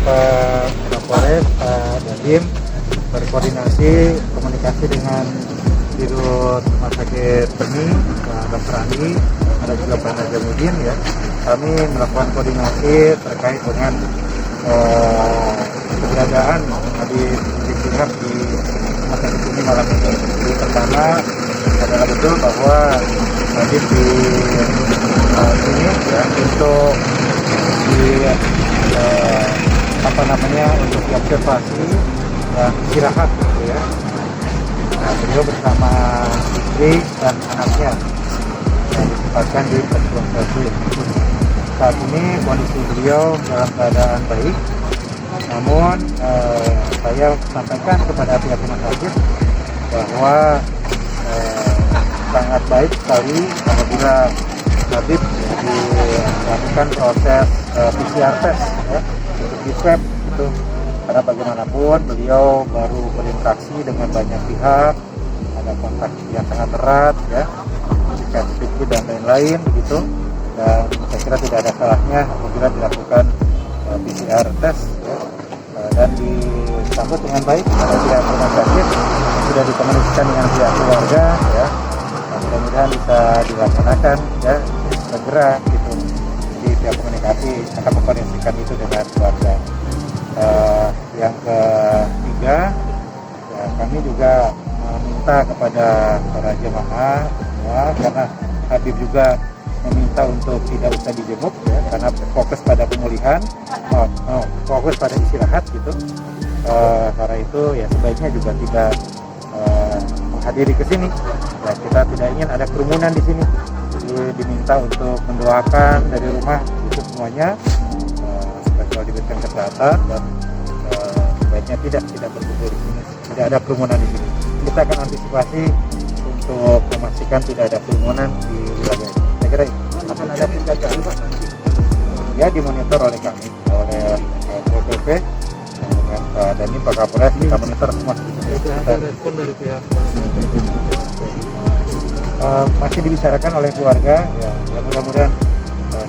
Pak Kapolres, Pak Dandim berkoordinasi komunikasi dengan Dirut Rumah Sakit Peni, Pak Dr. Andi, ada juga Pak Najamuddin ya. Kami melakukan koordinasi terkait dengan keberadaan Habib Rizik Syihab di Rumah Sakit Peni malam ini. Jadi pertama adalah betul bahwa Habib di sini ya untuk untuk diobservasi dan istirahat gitu ya. Nah, beliau bersama istri dan anaknya yang ditempatkan di Persatuan Sosial. Saat ini kondisi beliau dalam keadaan baik, namun saya sampaikan kepada pihak rumah sakit bahwa sangat baik sekali apabila Habib dilakukan proses PCR test ya, untuk di swab itu, karena bagaimanapun beliau baru berinteraksi dengan banyak pihak, ada kontak yang sangat erat ya, sedikit dan lain-lain gitu, dan saya kira tidak ada salahnya apabila dilakukan PCR test ya, dan disambut dengan baik oleh pihak rumah sakit, sudah dikomunikasikan dengan pihak keluarga ya. Mudah-mudahan bisa dilaksanakan ya segera gitu. Jadi pihak komunikasi akan mengkoordinasikan itu dengan keluarga. Yang ketiga ya, kami juga meminta kepada para jemaah semua, karena Habib juga meminta untuk tidak usah dijenguk ya, karena fokus pada pemulihan, fokus pada istirahat gitu. Karena itu ya sebaiknya juga tidak menghadiri ke sini. Ya, kita tidak ingin ada kerumunan di sini. Jadi diminta untuk mendoakan dari rumah itu semuanya, supaya diberikan kesehatan dan sebaiknya tidak berkumpul di sini. Tidak ada kerumunan di sini. Kita akan antisipasi untuk memastikan tidak ada kerumunan di wilayah ini. Saya kira akan ada penjagaan Pak. Ya, dimonitor oleh kami, oleh PPP dengan Pak Dani, Pak Kapolres, kita monitor semua. Ada respon dari pihak masih dibicarakan oleh keluarga ya, mudah-mudahan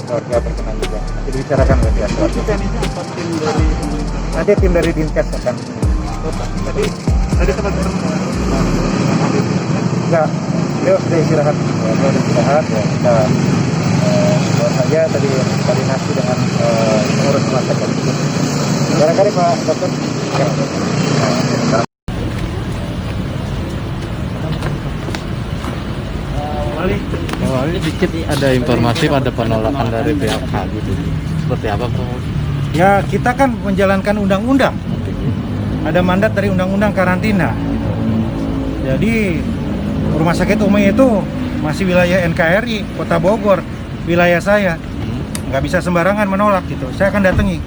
keluarga berkenan juga, masih dibicarakan oleh pihak keluarga. Nanti tim dari Dinkes akan tadi sempat bertemu enggak, beliau sudah istirahat ya, ya, kita baru saja tadi koordinasi dengan pengurus rumah sakit. Barangkali Pak Dokter ya. Ini dikit ada informasi pada penolakan dari pihak Habib, seperti apa Pak? Ya, kita kan menjalankan undang-undang. Ada mandat dari undang-undang karantina. Jadi rumah sakit Umi itu masih wilayah NKRI, Kota Bogor, wilayah saya. Nggak bisa sembarangan menolak gitu. Saya akan datangi.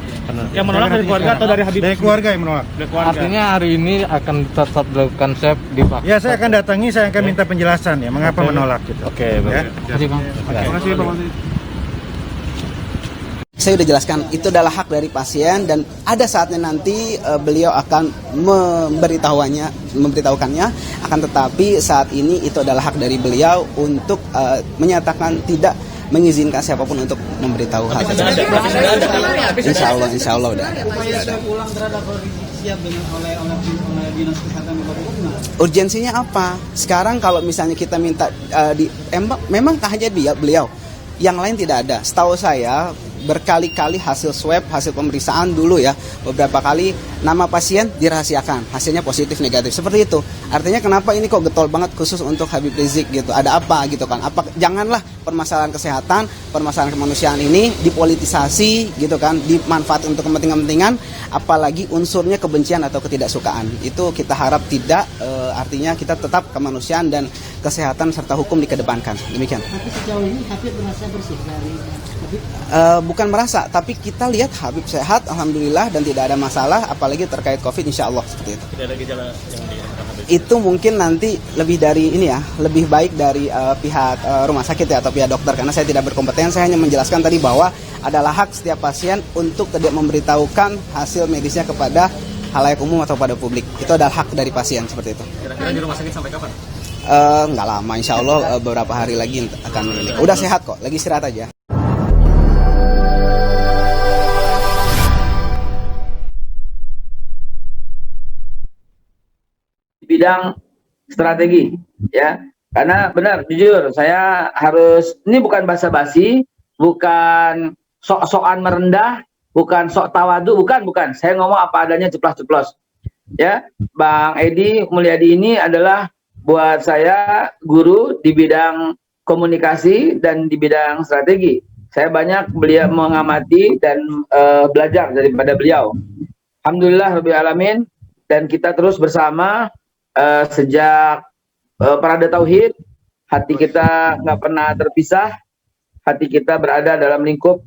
Yang menolak dari keluarga atau dari Habib? Dari keluarga yang menolak. Artinya hari ini akan tetap dilakukan swab di Pak. Ya, saya akan datangi, saya akan minta penjelasan ya mengapa menolak gitu. Oke, baik. Ya. Terima kasih Bang. Terima kasih Bang. Saya sudah jelaskan itu adalah hak dari pasien dan ada saatnya nanti beliau akan memberitahukannya, akan tetapi saat ini itu adalah hak dari beliau untuk menyatakan tidak mengizinkan siapapun untuk memberitahu hal tersebut. Insya Allah udah ada. Urgensinya apa? Sekarang kalau misalnya kita minta memang tak hanya beliau, yang lain tidak ada. Setahu saya berkali-kali hasil swab, hasil pemeriksaan dulu ya, beberapa kali nama pasien dirahasiakan, hasilnya positif negatif seperti itu. Artinya kenapa ini kok getol banget khusus untuk Habib Rizik gitu? Ada apa gitu kan? Janganlah permasalahan kesehatan, permasalahan kemanusiaan ini dipolitisasi gitu kan, dimanfaatkan untuk kepentingan-kepentingan, apalagi unsurnya kebencian atau ketidaksukaan. Itu kita harap tidak, artinya kita tetap kemanusiaan dan kesehatan serta hukum dikedepankan. Demikian. Tapi sejauh ini Habib merasa bersih dari Habib? Bukan merasa, tapi kita lihat Habib sehat, alhamdulillah, dan tidak ada masalah, apalagi terkait COVID, insya Allah seperti itu. Tidak ada gejala yang dirasakan Habib? Itu mungkin nanti lebih dari ini ya, lebih baik dari pihak rumah sakit ya atau pihak dokter, karena saya tidak berkompeten. Saya hanya menjelaskan tadi bahwa adalah hak setiap pasien untuk tidak memberitahukan hasil medisnya kepada halayak umum atau pada publik. Itu adalah hak dari pasien seperti itu. Kira-kira di rumah sakit sampai kapan? Nggak lama, insya Allah beberapa hari lagi akan ini. Udah sehat kok, lagi istirahat aja. bidang strategi, ya. Karena benar, jujur, saya harus, ini bukan basa-basi, bukan sok-sokan merendah, bukan sok tawadu, bukan. Saya ngomong apa adanya, ceplos-ceplos. Ya, Bang Edi Mulyadi ini adalah buat saya guru di bidang komunikasi dan di bidang strategi. Saya banyak beliau mengamati dan belajar daripada beliau. Alhamdulillah Rabbil Alamin, dan kita terus bersama sejak Parada Tauhid. Hati kita nggak pernah terpisah, hati kita berada dalam lingkup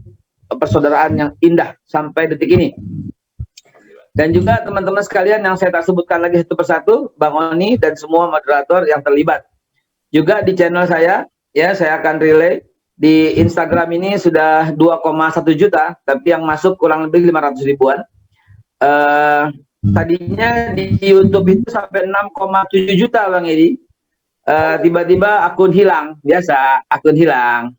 persaudaraan yang indah sampai detik ini. Dan juga teman-teman sekalian yang saya tak sebutkan lagi satu persatu, Bang Oni dan semua moderator yang terlibat. Juga di channel saya, ya, saya akan relay di Instagram ini sudah 2,1 juta, tapi yang masuk kurang lebih 500 ribuan. Tadinya di YouTube itu sampai 6,7 juta, Bang Edi. Tiba-tiba akun hilang, biasa akun hilang.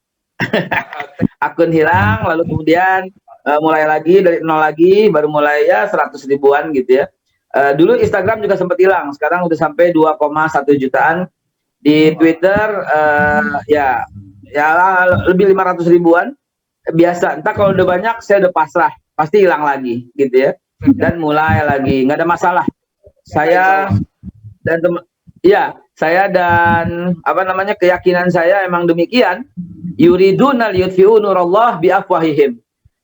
Akun hilang, lalu kemudian mulai lagi dari nol lagi, baru mulai ya 100 ribuan gitu ya. Dulu Instagram juga sempat hilang, sekarang udah sampai 2,1 jutaan. Di Twitter ya lebih 500 ribuan. Biasa, entah kalau udah banyak saya udah pasrah, pasti hilang lagi gitu ya. Dan mulai lagi, nggak ada masalah. Saya dan saya dan keyakinan saya emang demikian. Yuriduna liyutfi'u nurallah biafwahihim.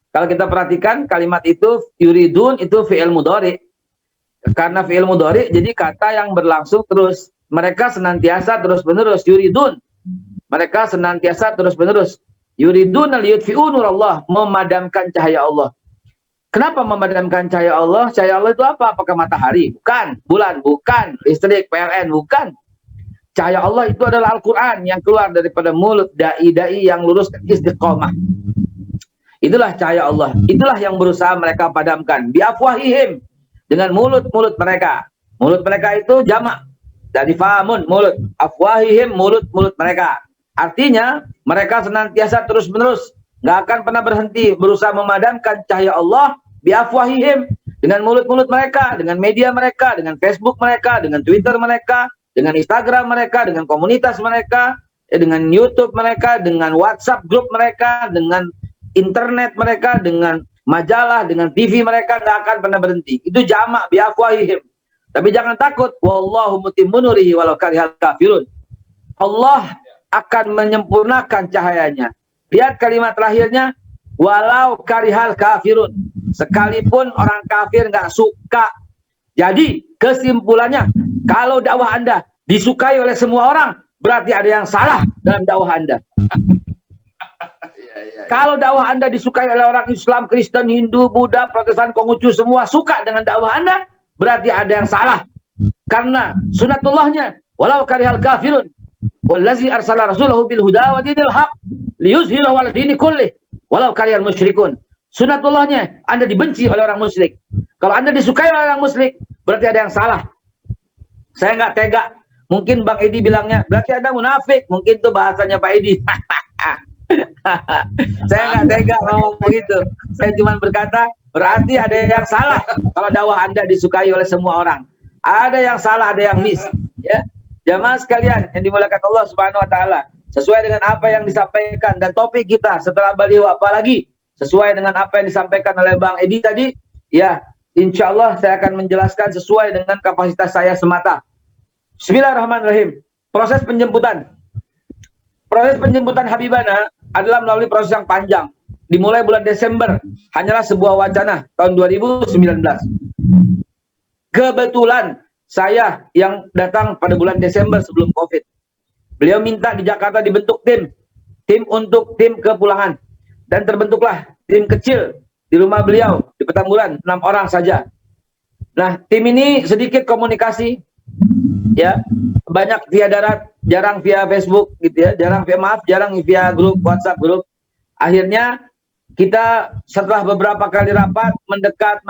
Kalau kita perhatikan kalimat itu, yuridun itu fi'il mudhari. Karena fi'il mudhari jadi kata yang berlangsung terus. Mereka senantiasa terus-menerus yuridun. Mereka senantiasa terus-menerus. Yuriduna liyutfi'u nurallah, memadamkan cahaya Allah. Kenapa memadamkan cahaya Allah? Cahaya Allah itu apa? Apakah matahari? Bukan. Bulan? Bukan. Listrik, PLN? Bukan. Cahaya Allah itu adalah Al-Quran yang keluar daripada mulut da'i-da'i yang lurus istiqomah. Itulah cahaya Allah. Itulah yang berusaha mereka padamkan. Biafwahihim, dengan mulut-mulut mereka. Mulut mereka itu jamak dari fahamun, mulut. Afwahihim, mulut-mulut mereka. Artinya mereka senantiasa terus-menerus, nggak akan pernah berhenti berusaha memadamkan cahaya Allah biafwahihim, dengan mulut-mulut mereka, dengan media mereka, dengan Facebook mereka, dengan Twitter mereka, dengan Instagram mereka, dengan komunitas mereka, dengan YouTube mereka, dengan WhatsApp grup mereka, dengan internet mereka, dengan majalah, dengan TV mereka, nggak akan pernah berhenti. Itu jamak biafwahihim. Tapi jangan takut, wallahu mutimmu nurihi walau karihal kafirun. Allah akan menyempurnakan cahayanya. Lihat kalimat terakhirnya, walau karihal kafirun. Sekalipun orang kafir nggak suka. Jadi kesimpulannya, kalau dakwah Anda disukai oleh semua orang, berarti ada yang salah dalam dakwah Anda. Kalau dakwah Anda disukai oleh orang Islam, Kristen, Hindu, Buddha, Protestan, Konghucu, semua suka dengan dakwah Anda, berarti ada yang salah. Karena sunatullahnya, walau karihal kafirun, wallazi arsala rasulahu bil huda wa dinil haq liyuzhirahu 'ala dini kullih walau karihal musyrikun. Sunatullahnya, Anda dibenci oleh orang musyrik. Kalau Anda disukai oleh orang musyrik, berarti ada yang salah. Saya nggak tega. Mungkin Bang Edi bilangnya, berarti Anda munafik. Mungkin itu bahasanya Pak Edi. Saya nggak tega ngomong begitu. Saya cuma berkata, berarti ada yang salah kalau dakwah Anda disukai oleh semua orang. Ada yang salah, ada yang miss. Ya, jamaah sekalian yang dimuliakan Allah Subhanahu Wa Taala, sesuai dengan apa yang disampaikan dan topik kita setelah beliau, apalagi sesuai dengan apa yang disampaikan oleh Bang Edi tadi, ya, insya Allah saya akan menjelaskan sesuai dengan kapasitas saya semata. Bismillahirrahmanirrahim. Proses penjemputan. Proses penjemputan Habibana adalah melalui proses yang panjang. Dimulai bulan Desember, hanyalah sebuah wacana tahun 2019. Kebetulan saya yang datang pada bulan Desember sebelum COVID. Beliau minta di Jakarta dibentuk tim untuk tim kepulangan. Dan terbentuklah tim kecil di rumah beliau di Petamburan, 6 orang saja. Nah, tim ini sedikit komunikasi, ya, banyak via darat, jarang via Facebook gitu ya, jarang via grup WhatsApp grup. Akhirnya kita setelah beberapa kali rapat mendekat,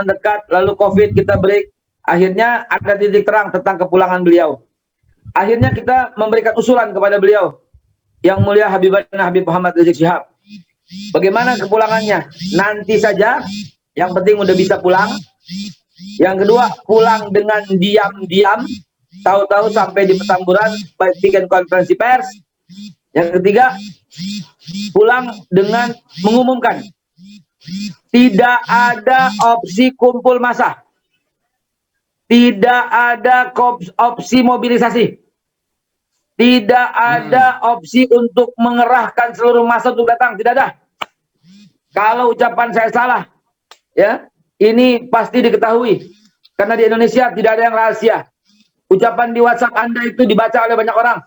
lalu COVID kita break. Akhirnya ada titik terang tentang kepulangan beliau. Akhirnya kita memberikan usulan kepada beliau, Yang Mulia Habibana Habib Muhammad Rizik Syihab. Bagaimana kepulangannya? Nanti saja, yang penting udah bisa pulang. Yang kedua, pulang dengan diam-diam, tahu-tahu sampai di Petamburan bikin konferensi pers. Yang ketiga, pulang dengan mengumumkan tidak ada opsi kumpul massa, tidak ada opsi mobilisasi, tidak ada opsi untuk mengerahkan seluruh massa untuk datang, tidak ada. Kalau ucapan saya salah, ya, ini pasti diketahui. Karena di Indonesia tidak ada yang rahasia. Ucapan di WhatsApp Anda itu dibaca oleh banyak orang.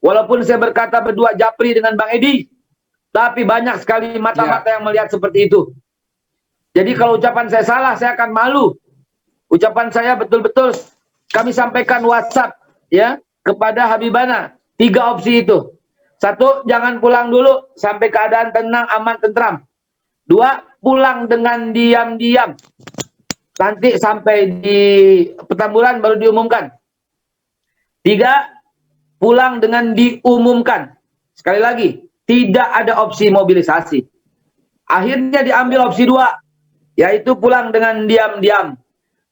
Walaupun saya berkata berdua japri dengan Bang Edi, tapi banyak sekali mata-mata yang melihat seperti itu. Jadi kalau ucapan saya salah, saya akan malu. Ucapan saya betul-betul kami sampaikan WhatsApp, ya, kepada Habibana. 3 opsi itu. 1, jangan pulang dulu sampai keadaan tenang, aman, tentram. 2, pulang dengan diam-diam. Nanti sampai di Petamburan baru diumumkan. 3, pulang dengan diumumkan. Sekali lagi, tidak ada opsi mobilisasi. Akhirnya diambil opsi 2, yaitu pulang dengan diam-diam.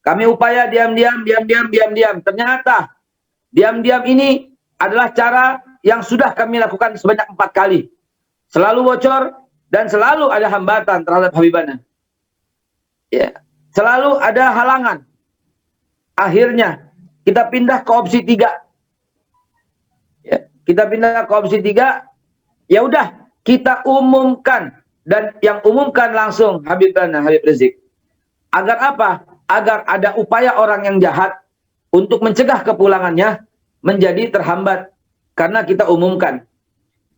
Kami upaya diam-diam. Ternyata diam-diam ini adalah cara yang sudah kami lakukan sebanyak 4 kali. Selalu bocor dan selalu ada hambatan terhadap Habibana. Ya, selalu ada halangan. Akhirnya kita pindah ke opsi 3. Ya, kita pindah ke opsi 3. Ya udah, kita umumkan, dan yang umumkan langsung Habib Rizik. Agar apa? Agar ada upaya orang yang jahat untuk mencegah kepulangannya menjadi terhambat karena kita umumkan.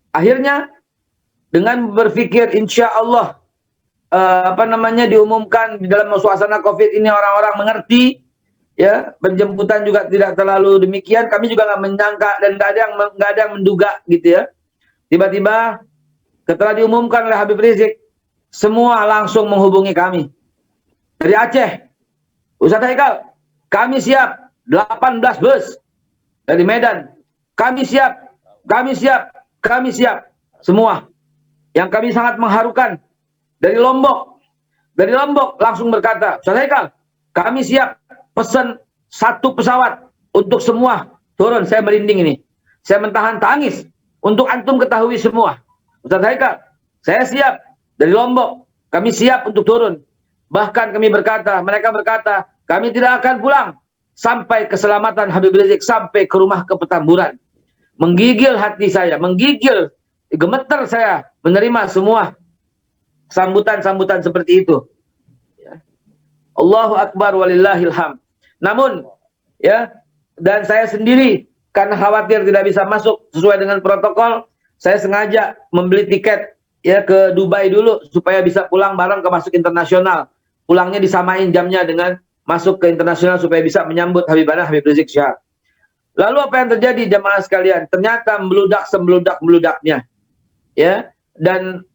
Akhirnya dengan berpikir insya Allah diumumkan di dalam suasana COVID ini orang-orang mengerti, ya, penjemputan juga tidak terlalu demikian. Kami juga nggak menyangka dan nggak ada yang menduga gitu ya. Tiba-tiba setelah diumumkan oleh Habib Rizik, semua langsung menghubungi kami dari Aceh. Ustadz Haikal, kami siap 18 bus dari Medan. Kami siap semua. Yang kami sangat mengharukan dari Lombok. Dari Lombok langsung berkata, Ustadz Haikal, kami siap pesan 1 pesawat untuk semua turun. Saya merinding ini. Saya mentahan tangis untuk antum ketahui semua. Ustadz Haikal, saya siap dari Lombok. Kami siap untuk turun. Bahkan mereka berkata, kami tidak akan pulang sampai keselamatan Habib Rizik sampai ke rumah ke Petamburan. Menggigil hati saya, gemeter saya menerima semua sambutan-sambutan seperti itu. Ya. Allahu Akbar walillahil hamd. Namun, ya, dan saya sendiri karena khawatir tidak bisa masuk sesuai dengan protokol, saya sengaja membeli tiket, ya, ke Dubai dulu supaya bisa pulang bareng ke masuk internasional. Pulangnya disamain jamnya dengan masuk ke internasional supaya bisa menyambut Habibana Habib Rizik Syihab. Lalu apa yang terjadi jamaah sekalian? Ternyata meludak-meludaknya. Ya, dan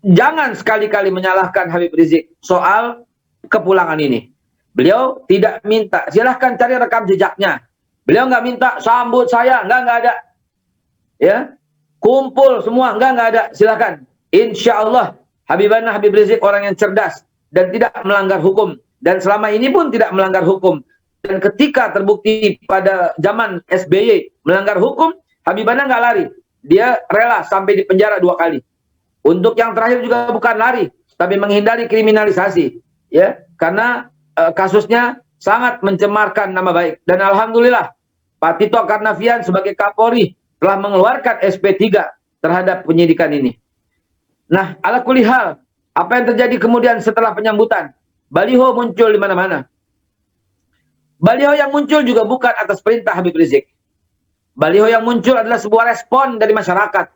jangan sekali-kali menyalahkan Habib Rizik soal kepulangan ini. Beliau tidak minta, silahkan cari rekam jejaknya. Beliau nggak minta sambut saya, nggak ada. Ya, kumpul semua, nggak ada. Silahkan. Insya Allah Habibana Habib Rizik orang yang cerdas dan tidak melanggar hukum. Dan selama ini pun tidak melanggar hukum. Dan ketika terbukti pada zaman SBY melanggar hukum, Habibana nggak lari. Dia rela sampai di penjara 2 kali. Untuk yang terakhir juga bukan lari, tapi menghindari kriminalisasi. Ya, karena kasusnya sangat mencemarkan nama baik. Dan alhamdulillah, Pak Tito Karnavian sebagai Kapolri telah mengeluarkan SP3 terhadap penyidikan ini. Nah, ala kulli hal, apa yang terjadi kemudian setelah penyambutan? Baliho muncul di mana-mana. Baliho yang muncul juga bukan atas perintah Habib Rizik. Baliho yang muncul adalah sebuah respon dari masyarakat.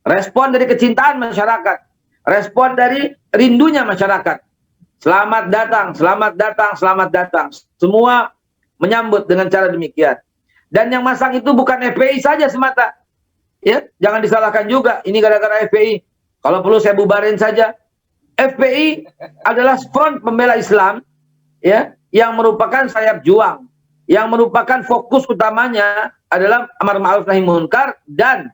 Respon dari kecintaan masyarakat. Respon dari rindunya masyarakat. Selamat datang, selamat datang, selamat datang. Semua menyambut dengan cara demikian. Dan yang masang itu bukan FPI saja semata. Ya, jangan disalahkan juga. Ini gara-gara FPI. Kalau perlu saya bubarin saja. FPI adalah front pembela Islam, ya, yang merupakan sayap juang, yang merupakan fokus utamanya adalah amar ma'ruf nahi munkar dan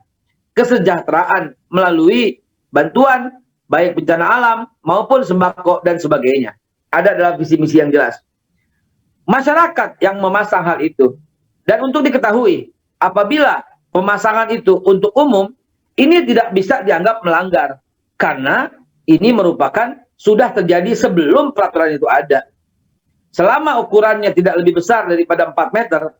kesejahteraan melalui bantuan baik bencana alam maupun sembako dan sebagainya. Ada dalam visi misi yang jelas. Masyarakat yang memasang hal itu, Dan untuk diketahui, apabila pemasangan itu untuk umum, ini tidak bisa dianggap melanggar. Karena ini merupakan sudah terjadi sebelum peraturan itu ada. Selama ukurannya tidak lebih besar daripada 4 meter,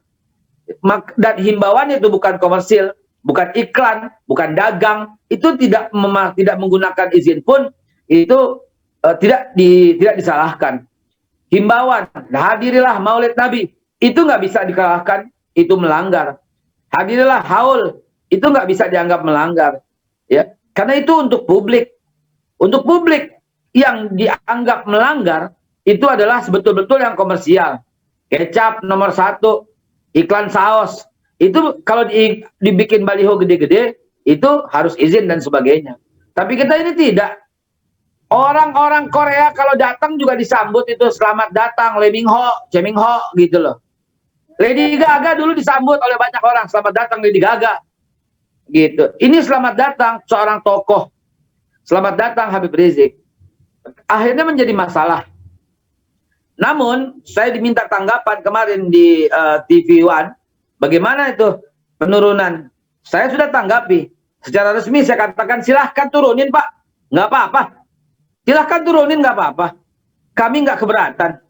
dan himbauannya itu bukan komersil, bukan iklan, bukan dagang, itu tidak menggunakan izin pun, itu tidak disalahkan. Himbauan, hadirilah Maulid Nabi, itu nggak bisa dikalahkan, itu melanggar. Hadirilah haul, itu nggak bisa dianggap melanggar, ya, karena itu untuk publik. Untuk publik yang dianggap melanggar itu adalah betul-betul yang komersial. Kecap nomor 1, iklan saus, itu kalau dibikin baliho gede-gede, itu harus izin dan sebagainya. Tapi kita ini tidak. Orang-orang Korea kalau datang juga disambut itu selamat datang, Lee Min-ho, Jae Min-ho gitu loh. Lady Gaga dulu disambut oleh banyak orang, selamat datang Lady Gaga. Gitu. Ini selamat datang seorang tokoh. Selamat datang Habib Rizik. Akhirnya menjadi masalah. Namun, saya diminta tanggapan kemarin di TV One, bagaimana itu penurunan. Saya sudah tanggapi. Secara resmi saya katakan silahkan turunin Pak. Nggak apa-apa. Silahkan turunin nggak apa-apa. Kami nggak keberatan.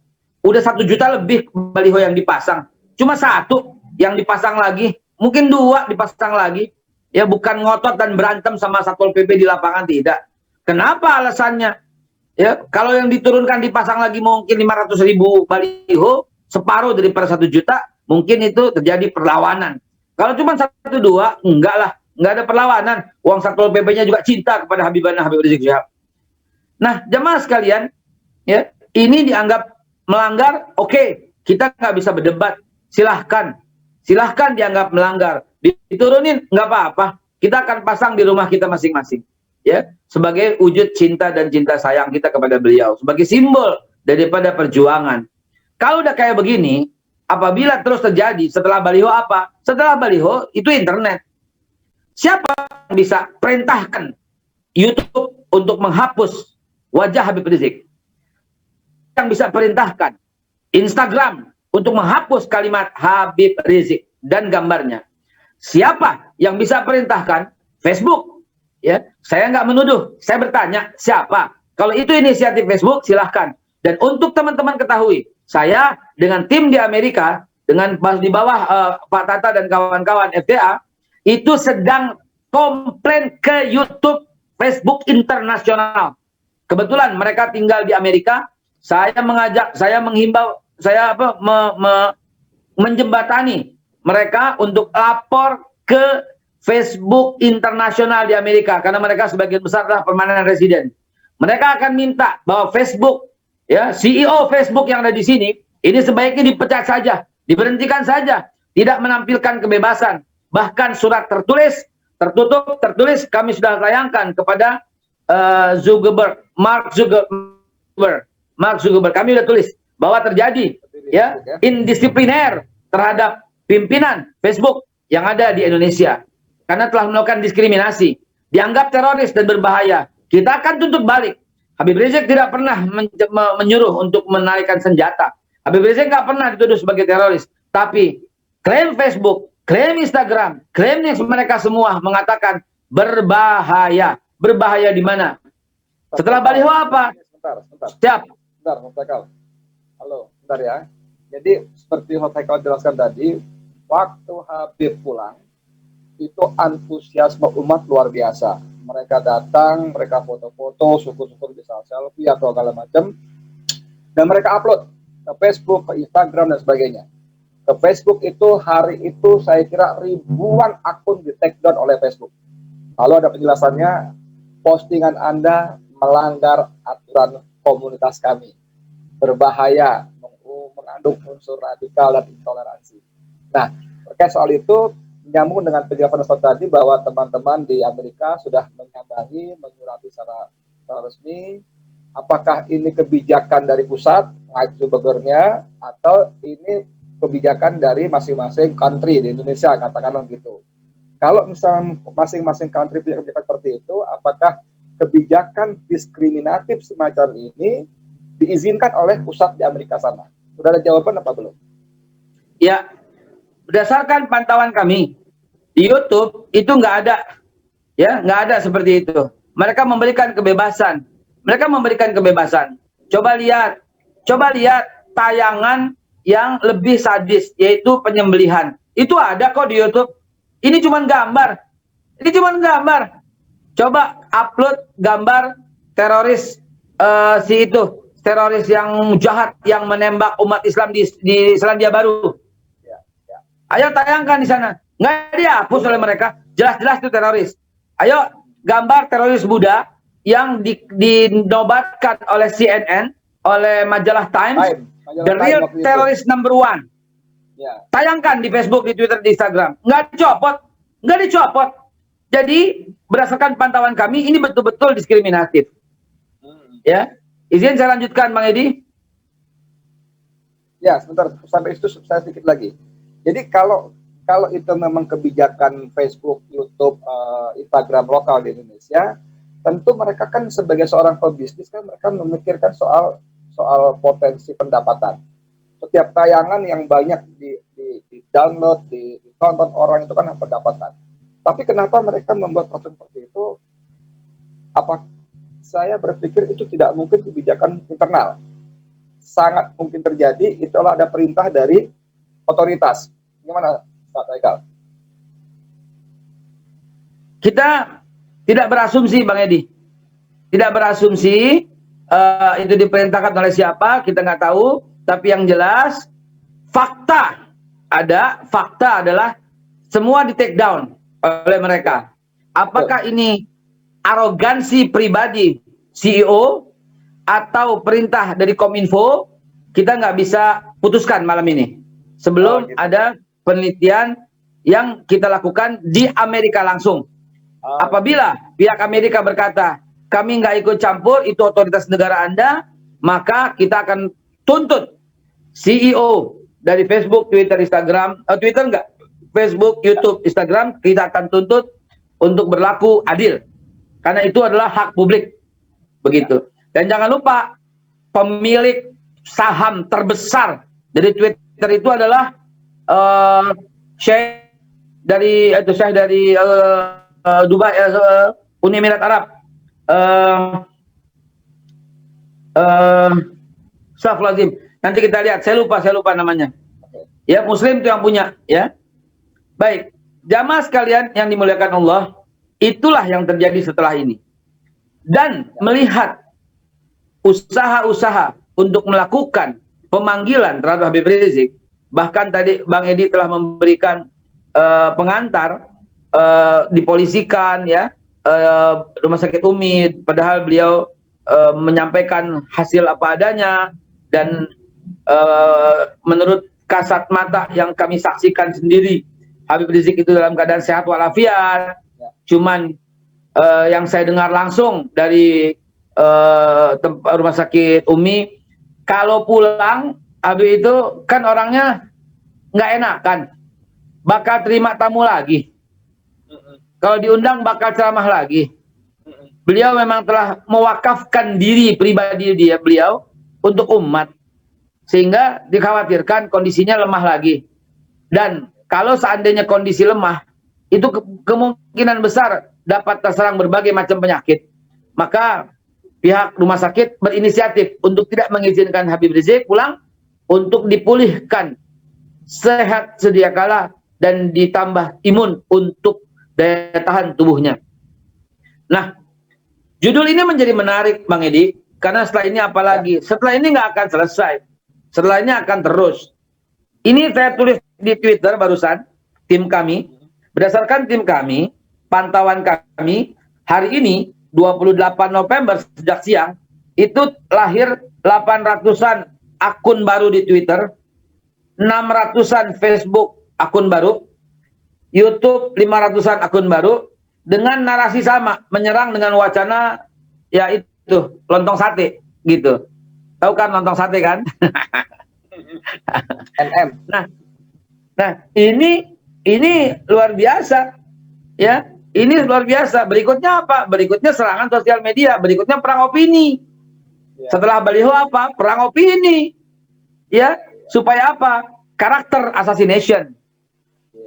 Udah 1 juta lebih baliho yang dipasang. Cuma 1 yang dipasang lagi. Mungkin 2 dipasang lagi. Ya bukan ngotot dan berantem sama Satpol PP di lapangan, tidak. Kenapa alasannya? Ya, kalau yang diturunkan dipasang lagi mungkin 500.000 baliho, separuh daripada 1 juta, mungkin itu terjadi perlawanan. Kalau cuma 1-2, enggak lah, enggak ada perlawanan. Uang Satpol PP-nya juga cinta kepada Habibana Habib Rizik Syihab. Nah, jemaah sekalian, ya, ini dianggap melanggar, oke, kita nggak bisa berdebat, silahkan dianggap melanggar, diturunin nggak apa-apa, kita akan pasang di rumah kita masing-masing. Ya, sebagai wujud cinta dan cinta sayang kita kepada beliau, sebagai simbol daripada perjuangan. Kalau udah kayak begini, apabila terus terjadi setelah baliho apa? Setelah baliho itu internet. Siapa yang bisa perintahkan YouTube untuk menghapus wajah Habib Rizik? Yang bisa perintahkan Instagram untuk menghapus kalimat Habib Rizik dan gambarnya? Siapa yang bisa perintahkan Facebook? Ya, saya nggak menuduh, saya bertanya siapa. Kalau itu inisiatif Facebook, silahkan. Dan untuk teman-teman ketahui, saya dengan tim di Amerika, dengan di bawah Pak Tata dan kawan-kawan FDA, itu sedang komplain ke YouTube, Facebook internasional. Kebetulan mereka tinggal di Amerika, saya mengajak, saya menghimbau, saya menjembatani mereka untuk lapor ke Facebook internasional di Amerika, karena mereka sebagian besar adalah permanent resident. Mereka akan minta bahwa Facebook, ya, CEO Facebook yang ada di sini, ini sebaiknya dipecat saja, diberhentikan saja, tidak menampilkan kebebasan. Bahkan surat tertulis, tertutup, tertulis, kami sudah tayangkan kepada Mark Zuckerberg. Kami sudah tulis bahwa terjadi, ya, indisipliner terhadap pimpinan Facebook yang ada di Indonesia. Karena telah melakukan diskriminasi, dianggap teroris dan berbahaya. Kita akan tuntut balik. Habib Rizik tidak pernah menyuruh untuk menarikan senjata. Habib Rizik nggak pernah dituduh sebagai teroris. Tapi klaim Facebook, klaim Instagram, klaim mereka semua mengatakan berbahaya. Berbahaya di mana? Setelah baliho apa? Sebentar. Siap. Sebentar, Hotekal. Halo, sebentar ya. Jadi seperti Hotekal jelaskan tadi, waktu Habib pulang, itu antusiasme umat luar biasa. Mereka datang, mereka foto-foto, syukur-syukur bisa selfie atau segala macam, dan mereka upload ke Facebook, ke Instagram dan sebagainya. Ke Facebook itu hari itu saya kira ribuan akun di take down oleh Facebook. Lalu ada penjelasannya, postingan Anda melanggar aturan komunitas kami, berbahaya, mengandung unsur radikal dan intoleransi. Nah, terkait soal itu, nyambung dengan penjelasan Ustaz tadi bahwa teman-teman di Amerika sudah menyambangi, menyurati secara resmi. Apakah ini kebijakan dari pusat, Zuckerberg-nya, atau ini kebijakan dari masing-masing country di Indonesia, katakanlah gitu. Kalau misalnya masing-masing country punya kebijakan seperti itu, apakah kebijakan diskriminatif semacam ini diizinkan oleh pusat di Amerika sana? Sudah ada jawaban apa belum? Ya, berdasarkan pantauan kami di YouTube itu nggak ada, ya nggak ada seperti itu. Mereka memberikan kebebasan. Coba lihat tayangan yang lebih sadis, yaitu penyembelihan. Itu ada kok di YouTube. Ini cuma gambar. Coba upload gambar teroris teroris yang jahat yang menembak umat Islam di Selandia Baru. Ayo tayangkan di sana. Nggak dihapus oleh mereka. Jelas-jelas itu teroris. Ayo gambar teroris Buddha yang dinobatkan oleh CNN, oleh majalah Times, the real terrorist number one. Tayangkan di Facebook, di Twitter, di Instagram. Nggak dicopot. Jadi berdasarkan pantauan kami ini betul-betul diskriminatif. Ya, izin saya lanjutkan, Bang Edi. Ya, sebentar, sampai itu saya sedikit lagi. Jadi kalau itu memang kebijakan Facebook, YouTube, Instagram lokal di Indonesia, tentu mereka kan sebagai seorang pebisnis kan mereka memikirkan soal potensi pendapatan. Setiap tayangan yang banyak di download, ditonton orang itu kan pendapatan. Tapi kenapa mereka membuat proses seperti itu? Saya berpikir itu tidak mungkin kebijakan internal. Sangat mungkin terjadi, itulah ada perintah dari otoritas. Gimana, Pak Haikal? Kita tidak berasumsi, Bang Edi. Tidak berasumsi itu diperintahkan oleh siapa, kita nggak tahu. Tapi yang jelas, fakta adalah semua di take down oleh mereka. Apakah ini arogansi pribadi CEO atau perintah dari Kominfo, kita nggak bisa putuskan malam ini. Sebelum ada penelitian yang kita lakukan di Amerika langsung. Apabila pihak Amerika berkata, kami nggak ikut campur, itu otoritas negara Anda, maka kita akan tuntut CEO dari Facebook, Twitter, Instagram, Facebook, YouTube, Instagram, kita akan tuntut untuk berlaku adil. Karena itu adalah hak publik. Begitu. Dan jangan lupa, pemilik saham terbesar dari Twitter itu adalah Syekh dari Dubai, Uni Emirat Arab. Astagfirullahaladzim. Nanti kita lihat, saya lupa namanya. Ya, Muslim itu yang punya, ya. Baik, jamaah sekalian yang dimuliakan Allah, itulah yang terjadi setelah ini. Dan melihat usaha-usaha untuk melakukan pemanggilan terhadap Habib Rizik, bahkan tadi Bang Edi telah memberikan pengantar, dipolisikan, ya, Rumah Sakit Umi, padahal beliau menyampaikan hasil apa adanya, dan menurut kasat mata yang kami saksikan sendiri, Habib Rizik itu dalam keadaan sehat walafiat. Cuman yang saya dengar langsung dari Rumah Sakit Umi, kalau pulang Habib itu kan orangnya nggak enak kan, bakal terima tamu lagi. Kalau diundang bakal ceramah lagi. Beliau memang telah mewakafkan diri pribadi beliau untuk umat, sehingga dikhawatirkan kondisinya lemah lagi. Dan kalau seandainya kondisi lemah, itu kemungkinan besar dapat terserang berbagai macam penyakit. Maka pihak rumah sakit berinisiatif untuk tidak mengizinkan Habib Rizik pulang, untuk dipulihkan sehat sedia kala dan ditambah imun untuk daya tahan tubuhnya. Nah, judul ini menjadi menarik, Bang Edi, karena setelah ini apalagi? Setelah ini nggak akan selesai. Setelah ini akan terus. Ini saya tulis di Twitter barusan, tim kami. Berdasarkan tim kami, pantauan kami, hari ini 28 November sejak siang, itu lahir 800-an akun baru di Twitter, 600-an Facebook akun baru, YouTube 500-an akun baru, dengan narasi sama, menyerang dengan wacana, ya itu, lontong sate, gitu. Tahu kan lontong sate kan? NM. Nah, ini luar biasa, ya. Ini luar biasa. Berikutnya apa? Berikutnya serangan sosial media. Berikutnya perang opini. Setelah baliho apa? Perang opini. Ya, supaya apa? Karakter assassination.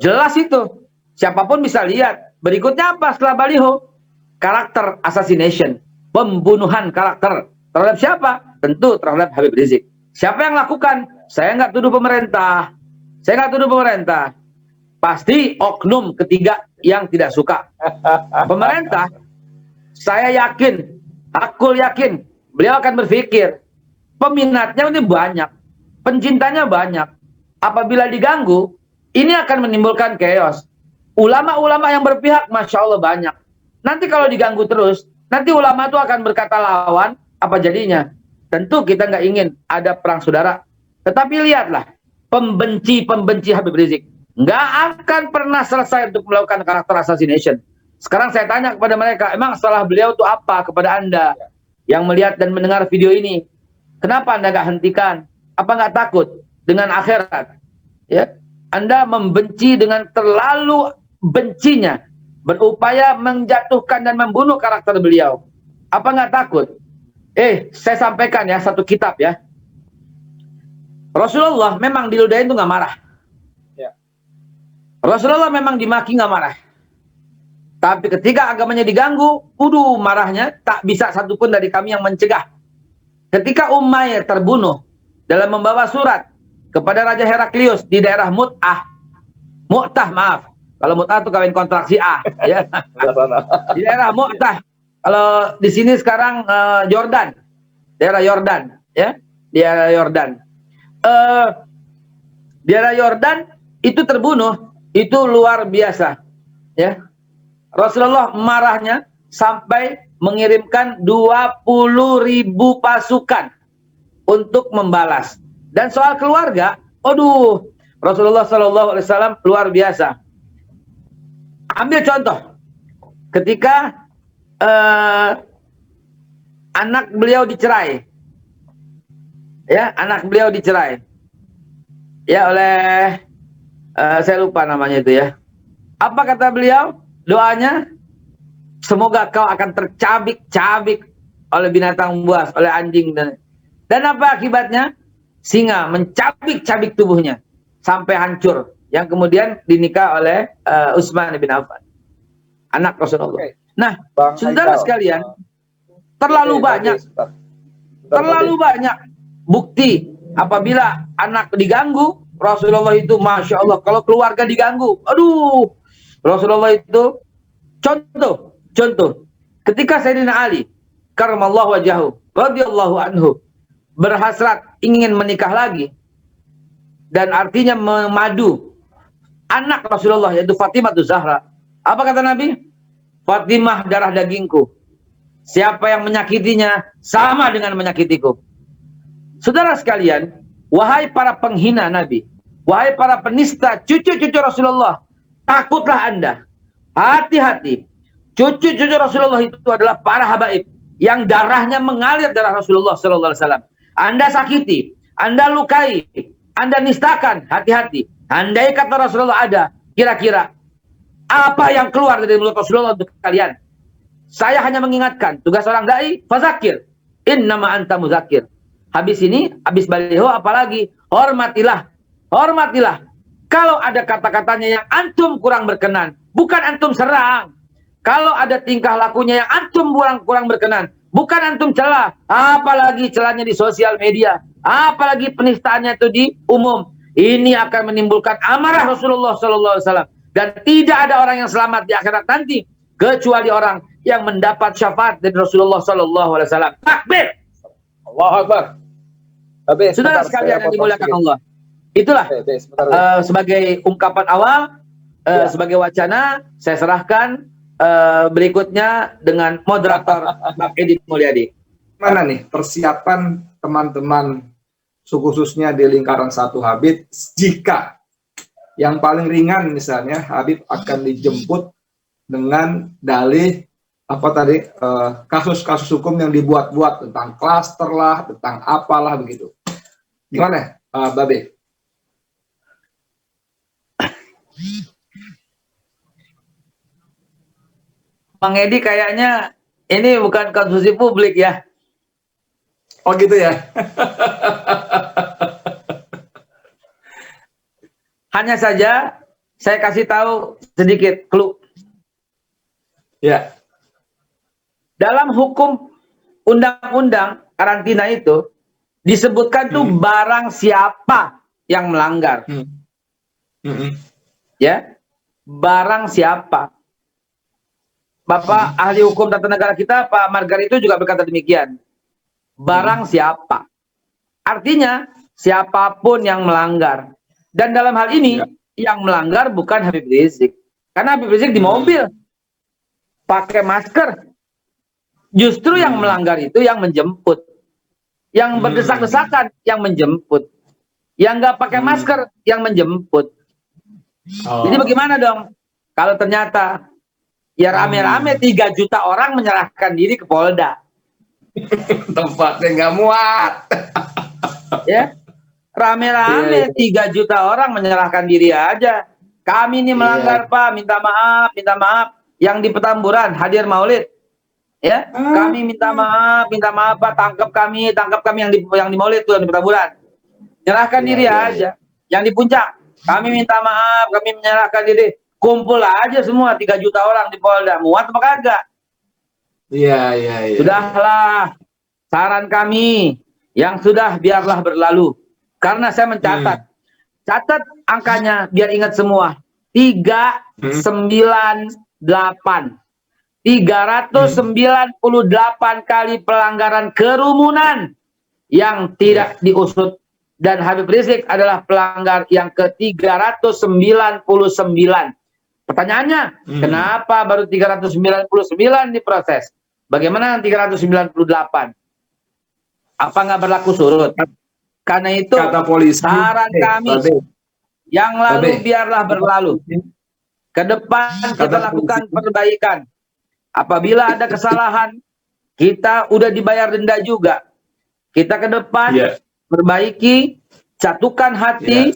Jelas itu. Siapapun bisa lihat. Berikutnya apa setelah baliho? Karakter assassination. Pembunuhan karakter. Terhadap siapa? Tentu terhadap Habib Rizik. Siapa yang lakukan? Saya nggak tuduh pemerintah. Saya nggak tuduh pemerintah. Pasti oknum ketiga yang tidak suka. Pemerintah, saya yakin, aku yakin, beliau akan berpikir, peminatnya ini banyak, pencintanya banyak. Apabila diganggu, ini akan menimbulkan chaos. Ulama-ulama yang berpihak, Masya Allah banyak. Nanti kalau diganggu terus, nanti ulama itu akan berkata lawan, apa jadinya? Tentu kita nggak ingin ada perang saudara. Tetapi lihatlah, pembenci-pembenci Habib Rizik nggak akan pernah selesai untuk melakukan karakter assassination. Sekarang saya tanya kepada mereka, emang salah beliau itu apa kepada Anda yang melihat dan mendengar video ini? Kenapa Anda nggak hentikan? Apa nggak takut dengan akhirat? Ya, Anda membenci dengan terlalu bencinya, berupaya menjatuhkan dan membunuh karakter beliau. Apa nggak takut? Saya sampaikan ya satu kitab ya. Rasulullah memang diludahin itu nggak marah. Ya. Rasulullah memang dimaki nggak marah. Tapi ketika agamanya diganggu, marahnya tak bisa satupun dari kami yang mencegah. Ketika Umayyah terbunuh dalam membawa surat kepada Raja Heraklius di daerah Mu'tah, maaf. Kalau Mu'tah itu kawin kontraksi A, ya. Di daerah Mu'tah. Kalau di sini sekarang Yordan, daerah Yordan, ya, daerah Yordan. Daerah Yordan itu terbunuh, itu luar biasa, ya. Rasulullah marahnya sampai mengirimkan 20.000 pasukan untuk membalas. Dan soal keluarga, Rasulullah SAW luar biasa. Ambil contoh, ketika anak beliau dicerai, ya, anak beliau dicerai, ya oleh saya lupa namanya itu ya. Apa kata beliau? Doanya, semoga kau akan tercabik-cabik oleh binatang buas, oleh anjing. Dan apa akibatnya? Singa mencabik-cabik tubuhnya sampai hancur. Yang kemudian dinikah oleh Utsman bin Affan, anak Rasulullah. Oke. Nah, Bang saudara Haikal, sekalian, terlalu banyak bukti apabila anak diganggu, Rasulullah itu Masya Allah. Kalau keluarga diganggu, Rasulullah itu contoh ketika Sayyidina Ali karramallahu wajahu radhiyallahu anhu berhasrat ingin menikah lagi, dan artinya memadu anak Rasulullah yaitu Fatimah Zahra. Apa kata Nabi? Fatimah darah dagingku, siapa yang menyakitinya sama dengan menyakitiku. Saudara sekalian, wahai para penghina Nabi, wahai para penista cucu-cucu Rasulullah, takutlah Anda, hati-hati. Cucu-cucu Rasulullah itu adalah para habaib yang darahnya mengalir darah Rasulullah SAW. Anda sakiti, Anda lukai, Anda nistakan, hati-hati. Andai kata Rasulullah ada, kira-kira apa yang keluar dari mulut Rasulullah untuk kalian? Saya hanya mengingatkan, tugas orang dai, fazakir, innama anta muzakir. Habis ini, habis baliho, apalagi hormatilah. Kalau ada kata-katanya yang antum kurang berkenan, bukan antum serang. Kalau ada tingkah lakunya yang antum kurang berkenan, bukan antum celah. Apalagi celahnya di sosial media, apalagi penistaannya itu di umum. Ini akan menimbulkan amarah Rasulullah SAW. Dan tidak ada orang yang selamat di akhirat nanti kecuali orang yang mendapat syafaat dari Rasulullah SAW. Takbir. Allahu Akbar. Saudara sekalian yang dimuliakan Allah, itulah sebagai ungkapan awal, sebagai wacana, saya serahkan berikutnya dengan moderator Bang Edi Mulyadi. Mana nih persiapan teman-teman khususnya di lingkaran satu Habib jika yang paling ringan misalnya Habib akan dijemput dengan dalih kasus-kasus hukum yang dibuat-buat tentang klaster lah, tentang apalah begitu. Gimana, Babe? Bang Edi kayaknya ini bukan konsumsi publik ya. Oh gitu ya. Hanya saja saya kasih tahu sedikit clue. Ya. Dalam hukum undang-undang karantina itu disebutkan tuh barang siapa yang melanggar. Ya, barang siapa. Bapak ahli hukum tata negara kita, Pak Margarito juga berkata demikian. Barang siapa. Artinya siapapun yang melanggar. Dan dalam hal ini yang melanggar bukan Habib Rizik. Karena Habib Rizik di mobil pakai masker. Justru yang melanggar itu yang menjemput. Yang berdesak-desakan yang menjemput. Yang nggak pakai masker yang menjemput. Jadi bagaimana dong? Kalau ternyata ya rame-rame 3 juta orang menyerahkan diri ke Polda. Tempatnya nggak muat. Ya, rame-rame 3 juta orang menyerahkan diri aja. Kami ini melanggar Pak, minta maaf, minta maaf. Yang di Petamburan hadir Maulid, ya, kami minta maaf Pak, tangkap kami yang di Maulid tuh yang di Petamburan. Menyerahkan diri aja. Yang di Puncak, kami minta maaf, kami menyerahkan diri. Kumpul aja semua 3 juta orang di Polda, muat apa kagak? Iya. Sudahlah, saran kami yang sudah biarlah berlalu. Karena saya mencatat. Catat angkanya biar ingat semua. 398. 398 kali pelanggaran kerumunan yang tidak diusut. Dan Habib Rizik adalah pelanggar yang ke-399. Pertanyaannya, kenapa baru 399 diproses? Bagaimana yang 398? Apa nggak berlaku surut? Karena itu Kata polisi, saran kami yang lalu biarlah berlalu. Ke depan kita lakukan perbaikan. Apabila ada kesalahan, kita udah dibayar denda juga. Kita ke depan perbaiki, satukan hati,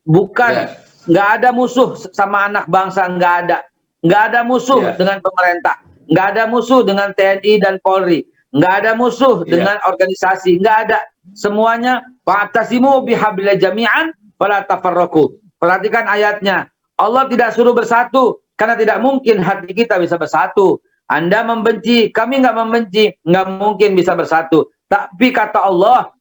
bukan nggak ada musuh sama anak bangsa, nggak ada musuh dengan pemerintah. Nggak ada musuh dengan TNI dan Polri. Nggak ada musuh dengan organisasi. Nggak ada. Semuanya wa'tasimu bihablillah jami'an wala tafarraqu. Perhatikan ayatnya. Allah tidak suruh bersatu karena tidak mungkin hati kita bisa bersatu. Anda membenci, kami nggak membenci, nggak mungkin bisa bersatu. Tapi kata Allah,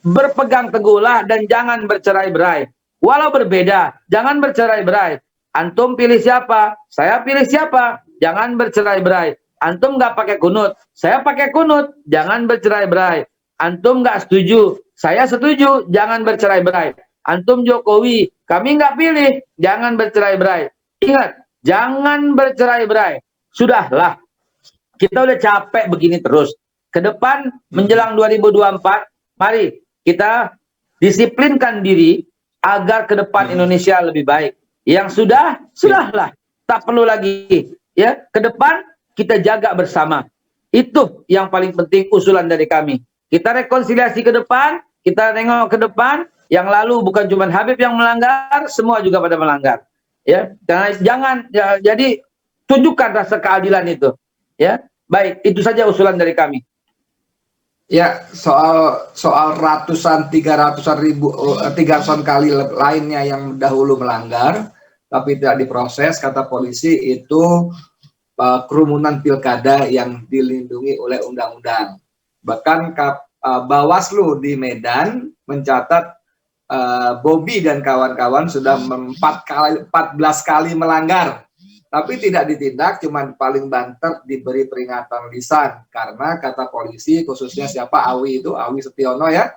berpegang teguhlah dan jangan bercerai-berai. Walau berbeda, jangan bercerai-berai. Antum pilih siapa? Saya pilih siapa? Jangan bercerai-berai. Antum nggak pakai kunut, saya pakai kunut. Jangan bercerai-berai. Antum nggak setuju, saya setuju. Jangan bercerai-berai. Antum Jokowi, kami nggak pilih. Jangan bercerai-berai. Ingat, jangan bercerai-berai. Sudahlah, kita udah capek begini terus. Ke depan menjelang 2024, mari kita disiplinkan diri agar ke depan Indonesia lebih baik. Yang sudahlah, tak perlu lagi. Ya, ke depan kita jaga bersama. Itu yang paling penting usulan dari kami. Kita rekonsiliasi ke depan, kita tengok ke depan. Yang lalu bukan cuma Habib yang melanggar, semua juga pada melanggar. Ya, jangan jadi tunjukkan rasa keadilan itu. Ya, baik, itu saja usulan dari kami. Ya, soal ratusan, 300-an kali lainnya yang dahulu melanggar tapi tidak diproses, kata polisi itu kerumunan pilkada yang dilindungi oleh undang-undang. Bahkan Bawaslu di Medan mencatat Bobby dan kawan-kawan sudah 14 kali melanggar, tapi tidak ditindak, cuman paling banter diberi peringatan lisan. Karena kata polisi, khususnya siapa, Awi Setiono ya,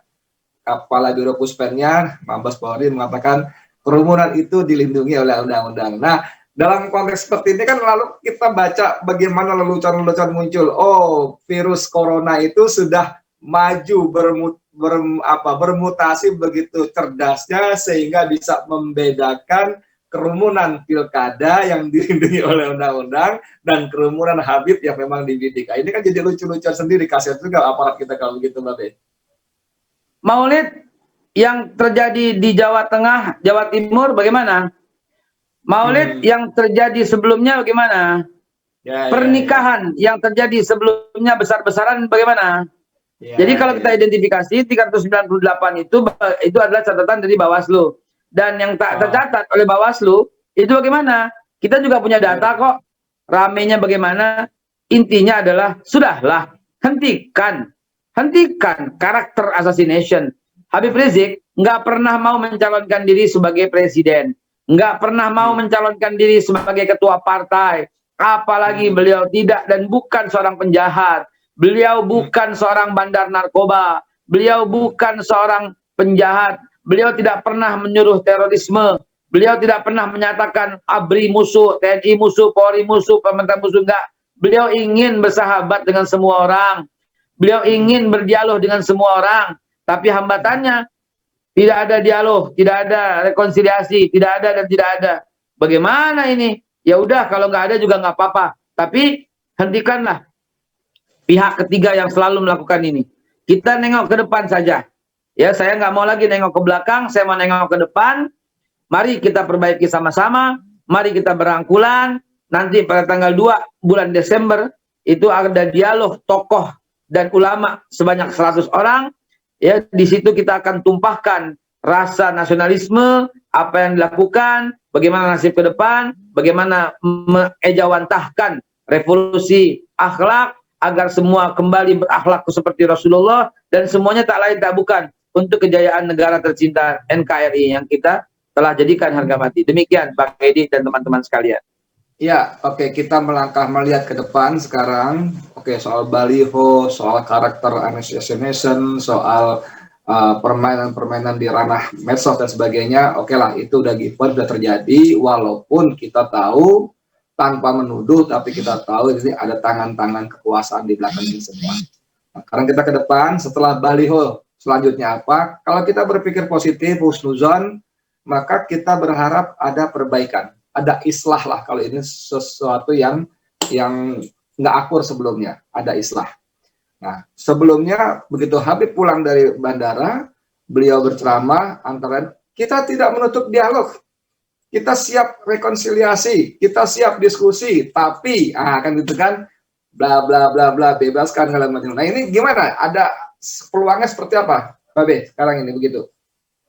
Kepala Biro Puspennya Mabes Polri, mengatakan kerumunan itu dilindungi oleh undang-undang. Nah, dalam konteks seperti ini kan lalu kita baca bagaimana lelucon-lelucon muncul. Oh, virus corona itu sudah maju bermutasi begitu cerdasnya sehingga bisa membedakan kerumunan pilkada yang dilindungi oleh undang-undang dan kerumunan Habib yang memang dibidik. Ini kan jadi lucu-lucuan sendiri, kasihan juga aparat kita kalau begitu, Mbak Be. Maulid yang terjadi di Jawa Tengah, Jawa Timur bagaimana? Maulid yang terjadi sebelumnya bagaimana? Pernikahan yang terjadi sebelumnya besar-besaran bagaimana? Jadi kalau kita identifikasi 398 itu adalah catatan dari Bawaslu. dan yang tak tercatat oleh Bawaslu itu bagaimana? Kita juga punya data kok. Ramenya bagaimana? Intinya adalah sudahlah, hentikan karakter assassination. Habib Rizik nggak pernah mau mencalonkan diri sebagai presiden, nggak pernah mau mencalonkan diri sebagai ketua partai, apalagi beliau tidak dan bukan seorang penjahat, beliau bukan seorang bandar narkoba, beliau bukan seorang penjahat, beliau tidak pernah menyuruh terorisme, beliau tidak pernah menyatakan ABRI musuh, TNI musuh, Polri musuh, pemerintah musuh, enggak. Beliau ingin bersahabat dengan semua orang, beliau ingin berdialog dengan semua orang. Tapi hambatannya tidak ada dialog, tidak ada rekonsiliasi, tidak ada dan tidak ada. Bagaimana ini? Ya udah, kalau nggak ada juga nggak apa-apa. Tapi hentikanlah pihak ketiga yang selalu melakukan ini. Kita nengok ke depan saja. Ya, saya nggak mau lagi nengok ke belakang, saya mau nengok ke depan. Mari kita perbaiki sama-sama. Mari kita berangkulan. Nanti pada tanggal 2 bulan Desember itu ada dialog tokoh dan ulama sebanyak 100 orang. Ya, di situ kita akan tumpahkan rasa nasionalisme, apa yang dilakukan, bagaimana nasib ke depan, bagaimana mengejawantahkan revolusi akhlak agar semua kembali berakhlak seperti Rasulullah, dan semuanya tak lain tak bukan untuk kejayaan negara tercinta NKRI yang kita telah jadikan harga mati. Demikian Pak Edi dan teman-teman sekalian. Ya, oke, kita melangkah melihat ke depan sekarang. Oke, soal baliho, soal karakter assassination, soal permainan-permainan di ranah medsos dan sebagainya. Oke lah, itu udah given, sudah terjadi. Walaupun kita tahu tanpa menuduh, tapi kita tahu ini ada tangan-tangan kekuasaan di belakang ini semua. Nah, sekarang kita ke depan, setelah baliho, selanjutnya apa? Kalau kita berpikir positif, husnuzon, maka kita berharap ada perbaikan. Ada islah lah, kalau ini sesuatu yang nggak akur sebelumnya, ada islah. Nah, sebelumnya begitu Habib pulang dari bandara, beliau berceramah antara kita tidak menutup dialog, kita siap rekonsiliasi, kita siap diskusi, tapi kan gitu kan, bla bla bla bla, bebaskan segala macam. Nah, ini gimana? Ada peluangnya seperti apa, Babe? Sekarang ini begitu,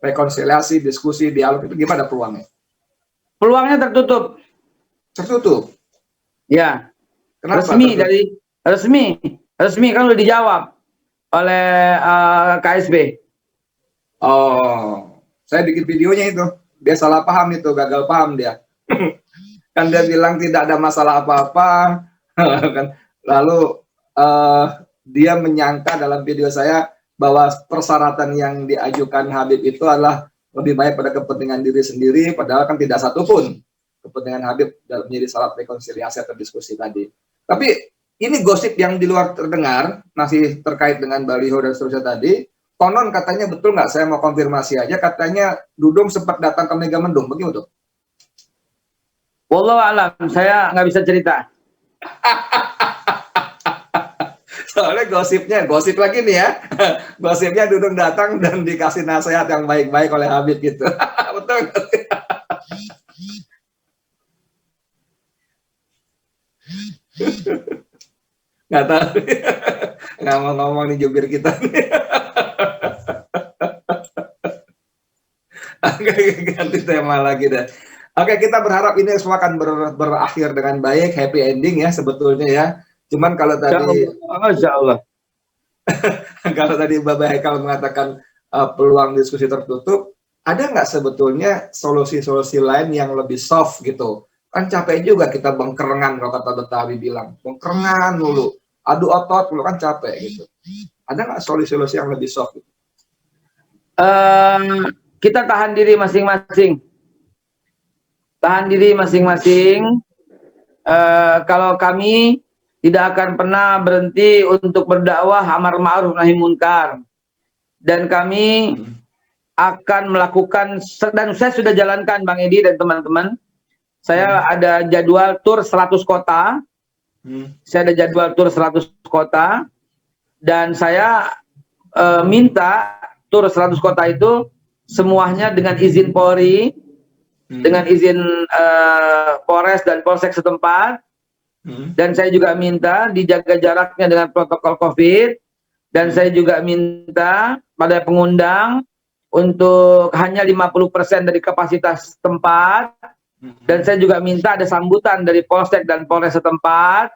rekonsiliasi, diskusi, dialog itu gimana peluangnya? Peluangnya tertutup. Tertutup? Ya. Kenapa? Resmi kan udah dijawab oleh KSB. Oh, saya bikin videonya itu. Dia salah paham itu, gagal paham dia. Kan dia bilang tidak ada masalah apa-apa. Kan. Lalu dia menyangka dalam video saya bahwa persyaratan yang diajukan Habib itu adalah lebih baik pada kepentingan diri sendiri, padahal kan tidak satupun kepentingan Habib dalam menjadi syarat rekonsiliasi atau diskusi tadi. Tapi ini gosip yang di luar terdengar, masih terkait dengan baliho dan seterusnya tadi. Konon katanya betul nggak? Saya mau konfirmasi aja. Katanya Dudung sempat datang ke Megamendung, begitu? Wallahu alam, saya nggak bisa cerita. Soalnya gosip lagi nih ya. Gosipnya Dudung datang dan dikasih nasihat yang baik-baik oleh Habib gitu. Betul. Nggak tahu. Nggak mau ngomong nih jubir kita nih. Ganti tema lagi deh. Oke, kita berharap ini semua akan berakhir dengan baik, happy ending ya sebetulnya ya. Cuman kalau tadi, Masya Allah. kalau tadi Bapak Haikal mengatakan peluang diskusi tertutup, ada nggak sebetulnya solusi-solusi lain yang lebih soft gitu? Kan capek juga kita bengkerengan, kalau kata Betawi bilang, bengkerengan dulu, adu otot dulu, kan capek gitu. Ada nggak solusi-solusi yang lebih soft? Gitu? Kita tahan diri masing-masing. Tahan diri masing-masing. Kalau kami tidak akan pernah berhenti untuk berdakwah amar ma'ruf nahi munkar. Dan kami akan melakukan, dan saya sudah jalankan Bang Edi dan teman-teman. Saya ada jadwal tur 100 kota. Saya ada jadwal tur 100 kota. Dan saya minta tur 100 kota itu semuanya dengan izin Polri, dengan izin Polres dan Polsek setempat. Dan saya juga minta dijaga jaraknya dengan protokol COVID. Dan saya juga minta pada pengundang untuk hanya 50% dari kapasitas tempat. Dan saya juga minta ada sambutan dari Polsek dan Polres setempat.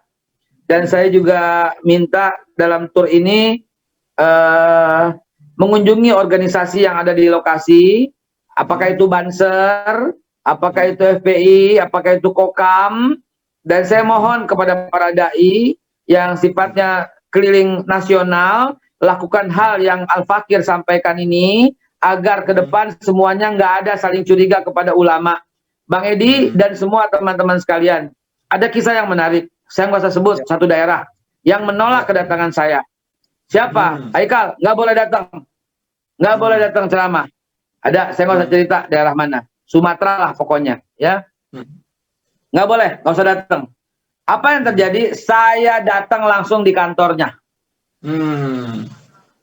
Dan saya juga minta dalam tur ini mengunjungi organisasi yang ada di lokasi, apakah itu Banser, apakah itu FPI, apakah itu Kokam, dan saya mohon kepada para dai yang sifatnya keliling nasional, lakukan hal yang Al-Fakir sampaikan ini, agar ke depan semuanya nggak ada saling curiga kepada ulama. Bang Edi dan semua teman-teman sekalian, ada kisah yang menarik, saya nggak usah sebut satu daerah, yang menolak kedatangan saya. Siapa? Haikal, nggak boleh datang. Nggak boleh datang ceramah. Ada, saya nggak usah cerita daerah mana. Sumatera lah pokoknya, ya. Nggak boleh, nggak usah datang. Apa yang terjadi? Saya datang langsung di kantornya.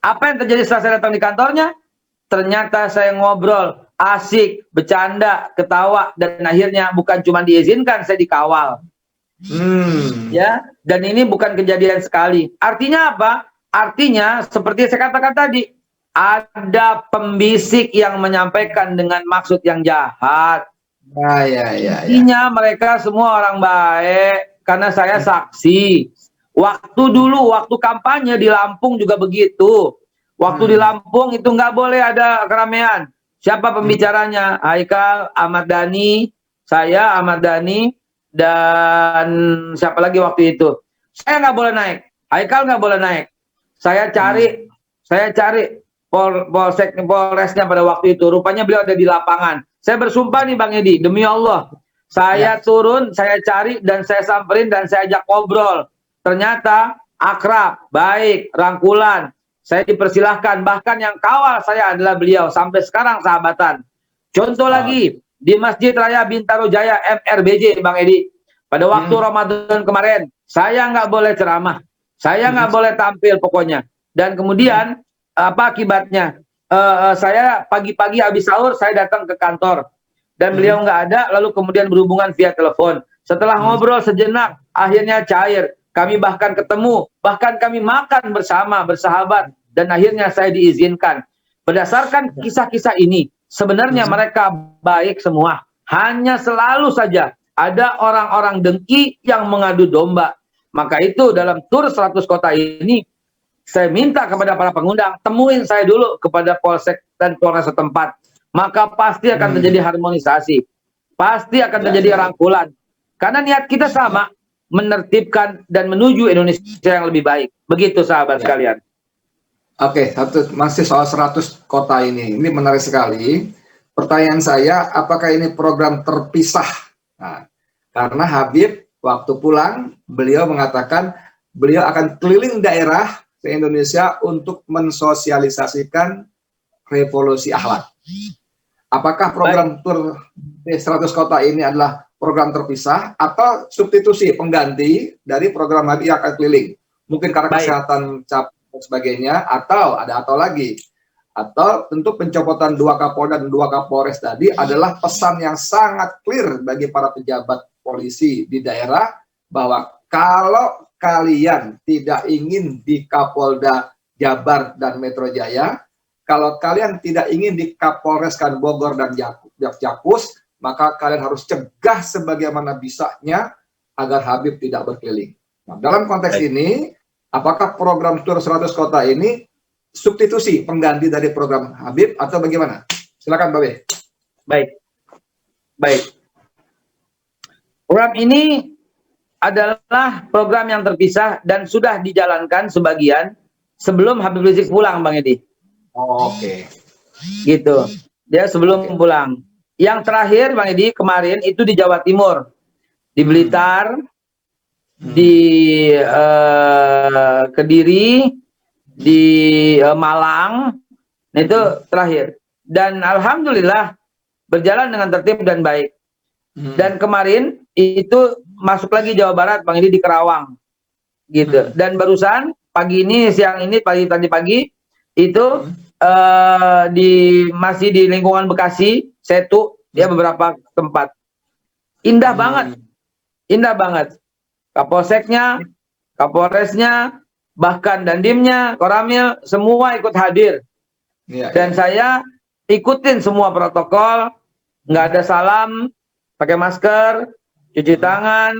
Apa yang terjadi setelah saya datang di kantornya? Ternyata saya ngobrol, asik, bercanda, ketawa, dan akhirnya bukan cuma diizinkan, saya dikawal. Ya, dan ini bukan kejadian sekali. Artinya apa? Artinya seperti saya katakan tadi, ada pembisik yang menyampaikan dengan maksud yang jahat. Artinya mereka semua orang baik, karena saya saksi. Waktu dulu, waktu kampanye di Lampung juga begitu. Waktu di Lampung itu nggak boleh ada keramaian. Siapa pembicaranya? Haikal, Ahmad Dhani, saya Ahmad Dhani, dan siapa lagi waktu itu? Saya nggak boleh naik. Haikal nggak boleh naik. Saya cari Polresnya pada waktu itu. Rupanya beliau ada di lapangan. Saya bersumpah nih Bang Edi, demi Allah. Saya turun, saya cari, dan saya samperin, dan saya ajak ngobrol. Ternyata akrab, baik, rangkulan. Saya dipersilahkan. Bahkan yang kawal saya adalah beliau. Sampai sekarang sahabatan. Contoh lagi, di Masjid Raya Bintaro Jaya MRBJ, Bang Edi. Pada waktu Ramadan kemarin, saya nggak boleh ceramah. Saya nggak boleh tampil pokoknya. Dan kemudian apa akibatnya? Saya pagi-pagi habis sahur saya datang ke kantor dan beliau nggak ada. Lalu kemudian berhubungan via telepon. Setelah ngobrol sejenak, akhirnya cair. Kami bahkan ketemu, bahkan kami makan bersama, bersahabat. Dan akhirnya saya diizinkan. Berdasarkan kisah-kisah ini, sebenarnya mereka baik semua. Hanya selalu saja ada orang-orang dengki yang mengadu domba. Maka itu dalam tur 100 kota ini, saya minta kepada para pengundang, temuin saya dulu kepada Polsek dan Polres setempat. Maka pasti akan terjadi harmonisasi. Pasti akan terjadi rangkulan. Karena niat kita sama, menertibkan dan menuju Indonesia yang lebih baik. Begitu sahabat sekalian. Oke, masih soal 100 kota ini. Ini menarik sekali. Pertanyaan saya, apakah ini program terpisah? Nah, karena Habib waktu pulang, beliau mengatakan beliau akan keliling daerah se-Indonesia untuk mensosialisasikan revolusi akhlak. Apakah program tur 100 kota ini adalah program terpisah atau substitusi pengganti dari program Habib yang akan keliling? Mungkin karena kesehatan cap dan sebagainya, atau ada atau lagi. Atau tentu pencopotan 2 Kapolda dan 2 Kapolres tadi adalah pesan yang sangat clear bagi para pejabat polisi di daerah bahwa kalau kalian tidak ingin di Kapolda Jabar dan Metro Jaya, kalau kalian tidak ingin di Kapolreskan Bogor dan Jakpus, maka kalian harus cegah sebagaimana bisanya agar Habib tidak berkeliling. Nah, dalam konteks ini, apakah program tur 100 kota ini substitusi pengganti dari program Habib atau bagaimana? Silakan Babe. Baik. Program ini adalah program yang terpisah dan sudah dijalankan sebagian sebelum Habib Rizik pulang, Bang Edi. Oke. Gitu. Dia sebelum pulang. Yang terakhir, Bang Edi, kemarin itu di Jawa Timur. Di Blitar, di Kediri, di Malang, itu terakhir. Dan alhamdulillah berjalan dengan tertib dan baik. Dan kemarin itu masuk lagi Jawa Barat, Bang Edi, di Kerawang, gitu. Dan barusan pagi ini, siang ini, tadi pagi itu masih di lingkungan Bekasi, Setu, ya beberapa tempat. Indah banget. Kapolseknya, Kapolresnya, bahkan Dandimnya, Koramil, semua ikut hadir. Dan saya ikutin semua protokol, nggak ada salam, pakai masker, cuci tangan,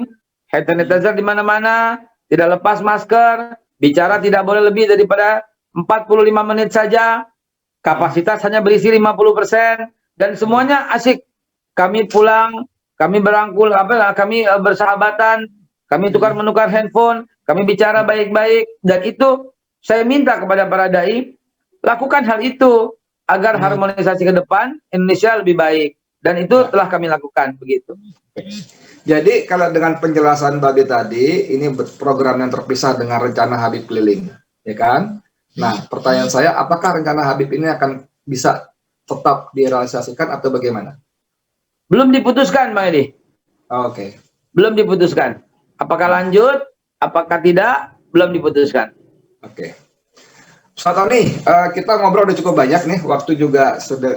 hand sanitizer di mana-mana, tidak lepas masker, bicara tidak boleh lebih daripada 45 menit saja, kapasitas hanya berisi 50%, dan semuanya asik. Kami pulang, kami berangkul, kami bersahabatan, kami tukar-menukar handphone, kami bicara baik-baik, dan itu saya minta kepada para dai, lakukan hal itu agar harmonisasi ke depan Indonesia lebih baik, dan itu telah kami lakukan begitu. Jadi kalau dengan penjelasan Babe tadi, ini program yang terpisah dengan rencana Habib keliling, ya kan? Nah, pertanyaan saya, apakah rencana Habib ini akan bisa tetap direalisasikan atau bagaimana? Belum diputuskan, Bang Edi. Oke. Belum diputuskan. Apakah lanjut, apakah tidak, belum diputuskan. Oke. Ustaz Tony, kita ngobrol udah cukup banyak nih, waktu juga sudah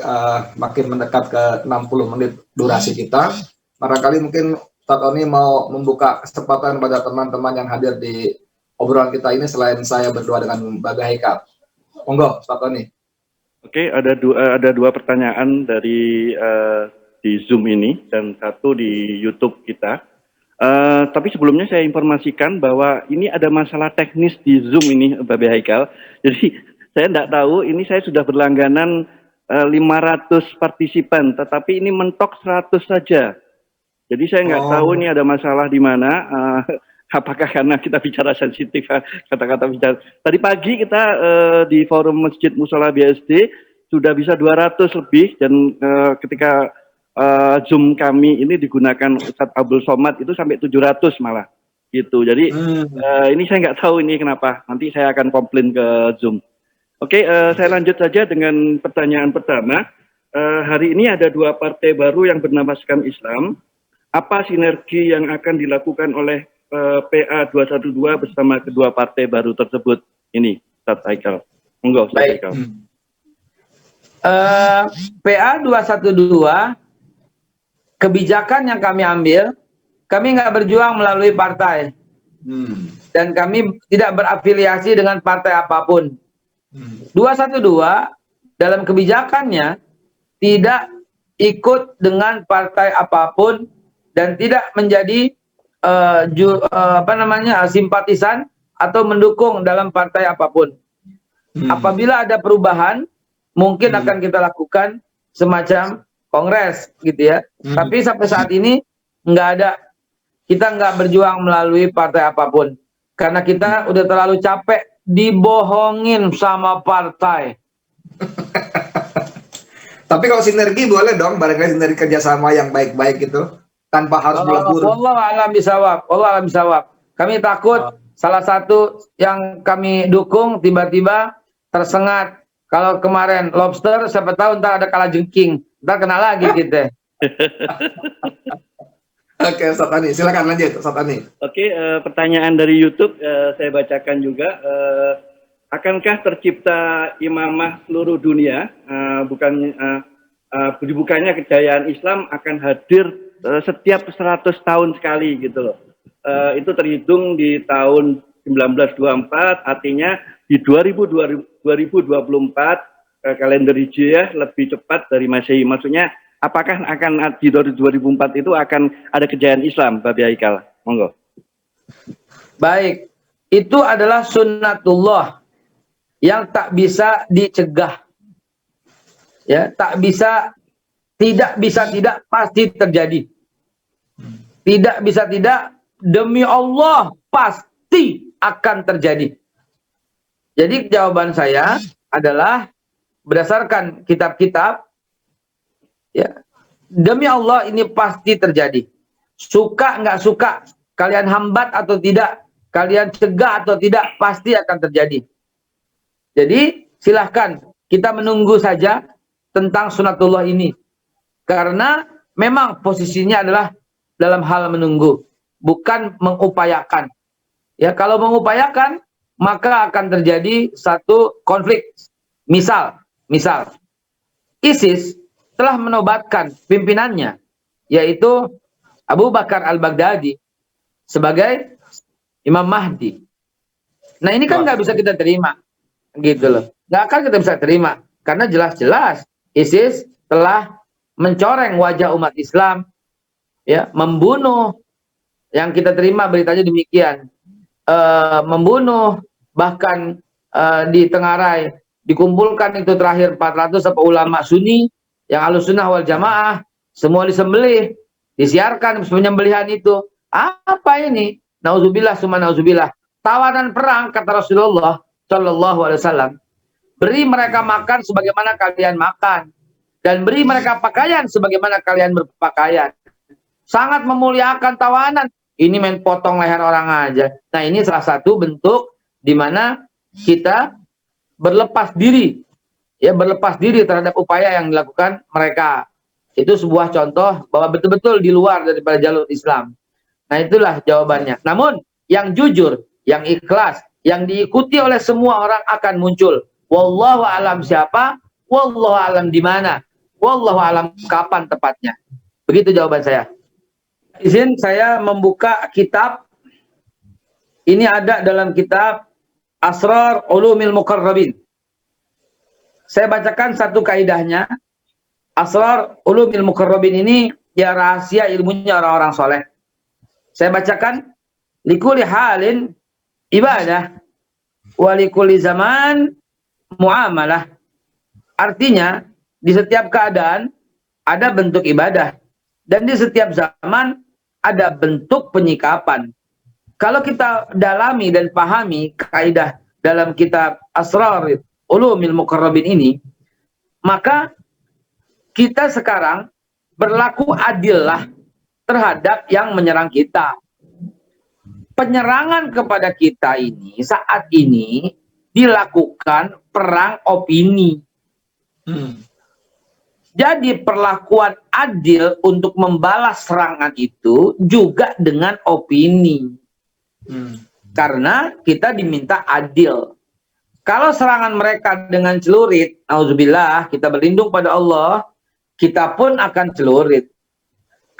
makin mendekat ke 60 menit durasi kita. Barangkali mungkin Ustaz Tony mau membuka kesempatan pada teman-teman yang hadir di obrolan kita ini selain saya berdua dengan Babe Haikal. Monggo, Ustaz Tony. Oke, ada dua pertanyaan dari di Zoom ini dan satu di YouTube kita. Tapi sebelumnya saya informasikan bahwa ini ada masalah teknis di Zoom ini, Babe Haikal. Jadi saya tidak tahu, ini saya sudah berlangganan 500 partisipan, tetapi ini mentok 100 saja. Jadi saya nggak tahu ini ada masalah di mana. Apakah karena kita bicara sensitif, kata-kata bicara. Tadi pagi kita di forum Masjid Mushola BSD sudah bisa 200 lebih, dan ketika Zoom kami ini digunakan Ustadz Abdul Somad itu sampai 700 malah gitu. Jadi ini saya nggak tahu ini kenapa. Nanti saya akan komplain ke Zoom. Oke, saya lanjut saja dengan pertanyaan pertama. Hari ini ada dua partai baru yang bernamakan Islam. Apa sinergi yang akan dilakukan oleh PA 212 bersama kedua partai baru tersebut? Ini, Ustadz Haikal. Monggo, Ustadz Haikal. PA 212, kebijakan yang kami ambil, kami nggak berjuang melalui partai. Dan kami tidak berafiliasi dengan partai apapun. 212 dalam kebijakannya tidak ikut dengan partai apapun dan tidak menjadi simpatisan atau mendukung dalam partai apapun. Apabila ada perubahan, mungkin akan kita lakukan semacam kongres gitu ya. Tapi sampai saat ini nggak ada, kita nggak berjuang melalui partai apapun karena kita udah terlalu capek dibohongin sama partai. Tapi kalau sinergi boleh dong, barangkali sinergi kerjasama yang baik-baik gitu, tanpa harus melebur. Allah alam bisawab, Allah alam bisawab. Kami takut salah satu yang kami dukung tiba-tiba tersengat. Kalau kemarin lobster, siapa tahu ntar ada kalajengking, ntar kena lagi kita. Oke, Ustaz Tani, silakan lanjut, Ustaz Tani. Oke, pertanyaan dari YouTube saya bacakan juga. Akankah tercipta imamah seluruh dunia? Dibukanya kejayaan Islam akan hadir setiap 100 tahun sekali gitu loh. Itu terhitung di tahun 1924, artinya di 2024 kalender Hijriah lebih cepat dari Masehi. Maksudnya apakah akan di 2004 itu akan ada kejayaan Islam, Babe Haikal? Monggo. Baik, itu adalah sunnatullah yang tak bisa dicegah. Ya, tak bisa, tidak bisa tidak, pasti terjadi. Tidak bisa tidak, demi Allah pasti akan terjadi. Jadi jawaban saya adalah berdasarkan kitab-kitab, ya, demi Allah ini pasti terjadi. Suka nggak suka, kalian hambat atau tidak, kalian cegah atau tidak, pasti akan terjadi. Jadi silahkan kita menunggu saja tentang sunatullah ini. Karena memang posisinya adalah dalam hal menunggu, bukan mengupayakan. Ya, kalau mengupayakan, maka akan terjadi satu konflik. Misal ISIS telah menobatkan pimpinannya, yaitu Abu Bakar al-Baghdadi sebagai Imam Mahdi. Nah ini kan nggak bisa kita terima, gitu loh. Nggak akan kita bisa terima, karena jelas-jelas ISIS telah mencoreng wajah umat Islam, ya, membunuh, yang kita terima beritanya demikian, membunuh, bahkan ditengarai, dikumpulkan itu terakhir 400 apa ulama Sunni yang Ahlussunnah wal Jamaah, semua disembelih, disiarkan penyembelihan itu. Apa ini? Nauzubillah summa nauzubillah. Tawanan perang, kata Rasulullah Shallallahu Alaihi Wasallam, beri mereka makan sebagaimana kalian makan, dan beri mereka pakaian sebagaimana kalian berpakaian. Sangat memuliakan tawanan. Ini main potong leher orang aja. Nah, ini salah satu bentuk di mana kita berlepas diri, ya, berlepas diri terhadap upaya yang dilakukan mereka. Itu sebuah contoh bahwa betul-betul di luar daripada jalur Islam. Nah, itulah jawabannya. Namun yang jujur, yang ikhlas, yang diikuti oleh semua orang akan muncul. Wallahu alam siapa, wallahu alam di mana, wallahu alam kapan tepatnya. Begitu jawaban saya. Izin saya membuka kitab. Ini ada dalam kitab Asrar Ulumil Muqarrabin. Saya bacakan satu kaidahnya. Asrar Ulumil Muqarrabin ini ya rahasia ilmunya orang-orang soleh. Saya bacakan. Likuli halin ibadah, walikuli zaman muamalah. Artinya di setiap keadaan ada bentuk ibadah, dan di setiap zaman ada bentuk penyikapan. Kalau kita dalami dan pahami kaidah dalam kitab Asrar Ulumil Muqarrabin ini, maka kita sekarang berlaku adillah terhadap yang menyerang kita. Penyerangan kepada kita ini saat ini dilakukan perang opini. Jadi perlakuan adil untuk membalas serangan itu juga dengan opini. Karena kita diminta adil. Kalau serangan mereka dengan celurit, auzubillah, kita berlindung pada Allah, kita pun akan celurit.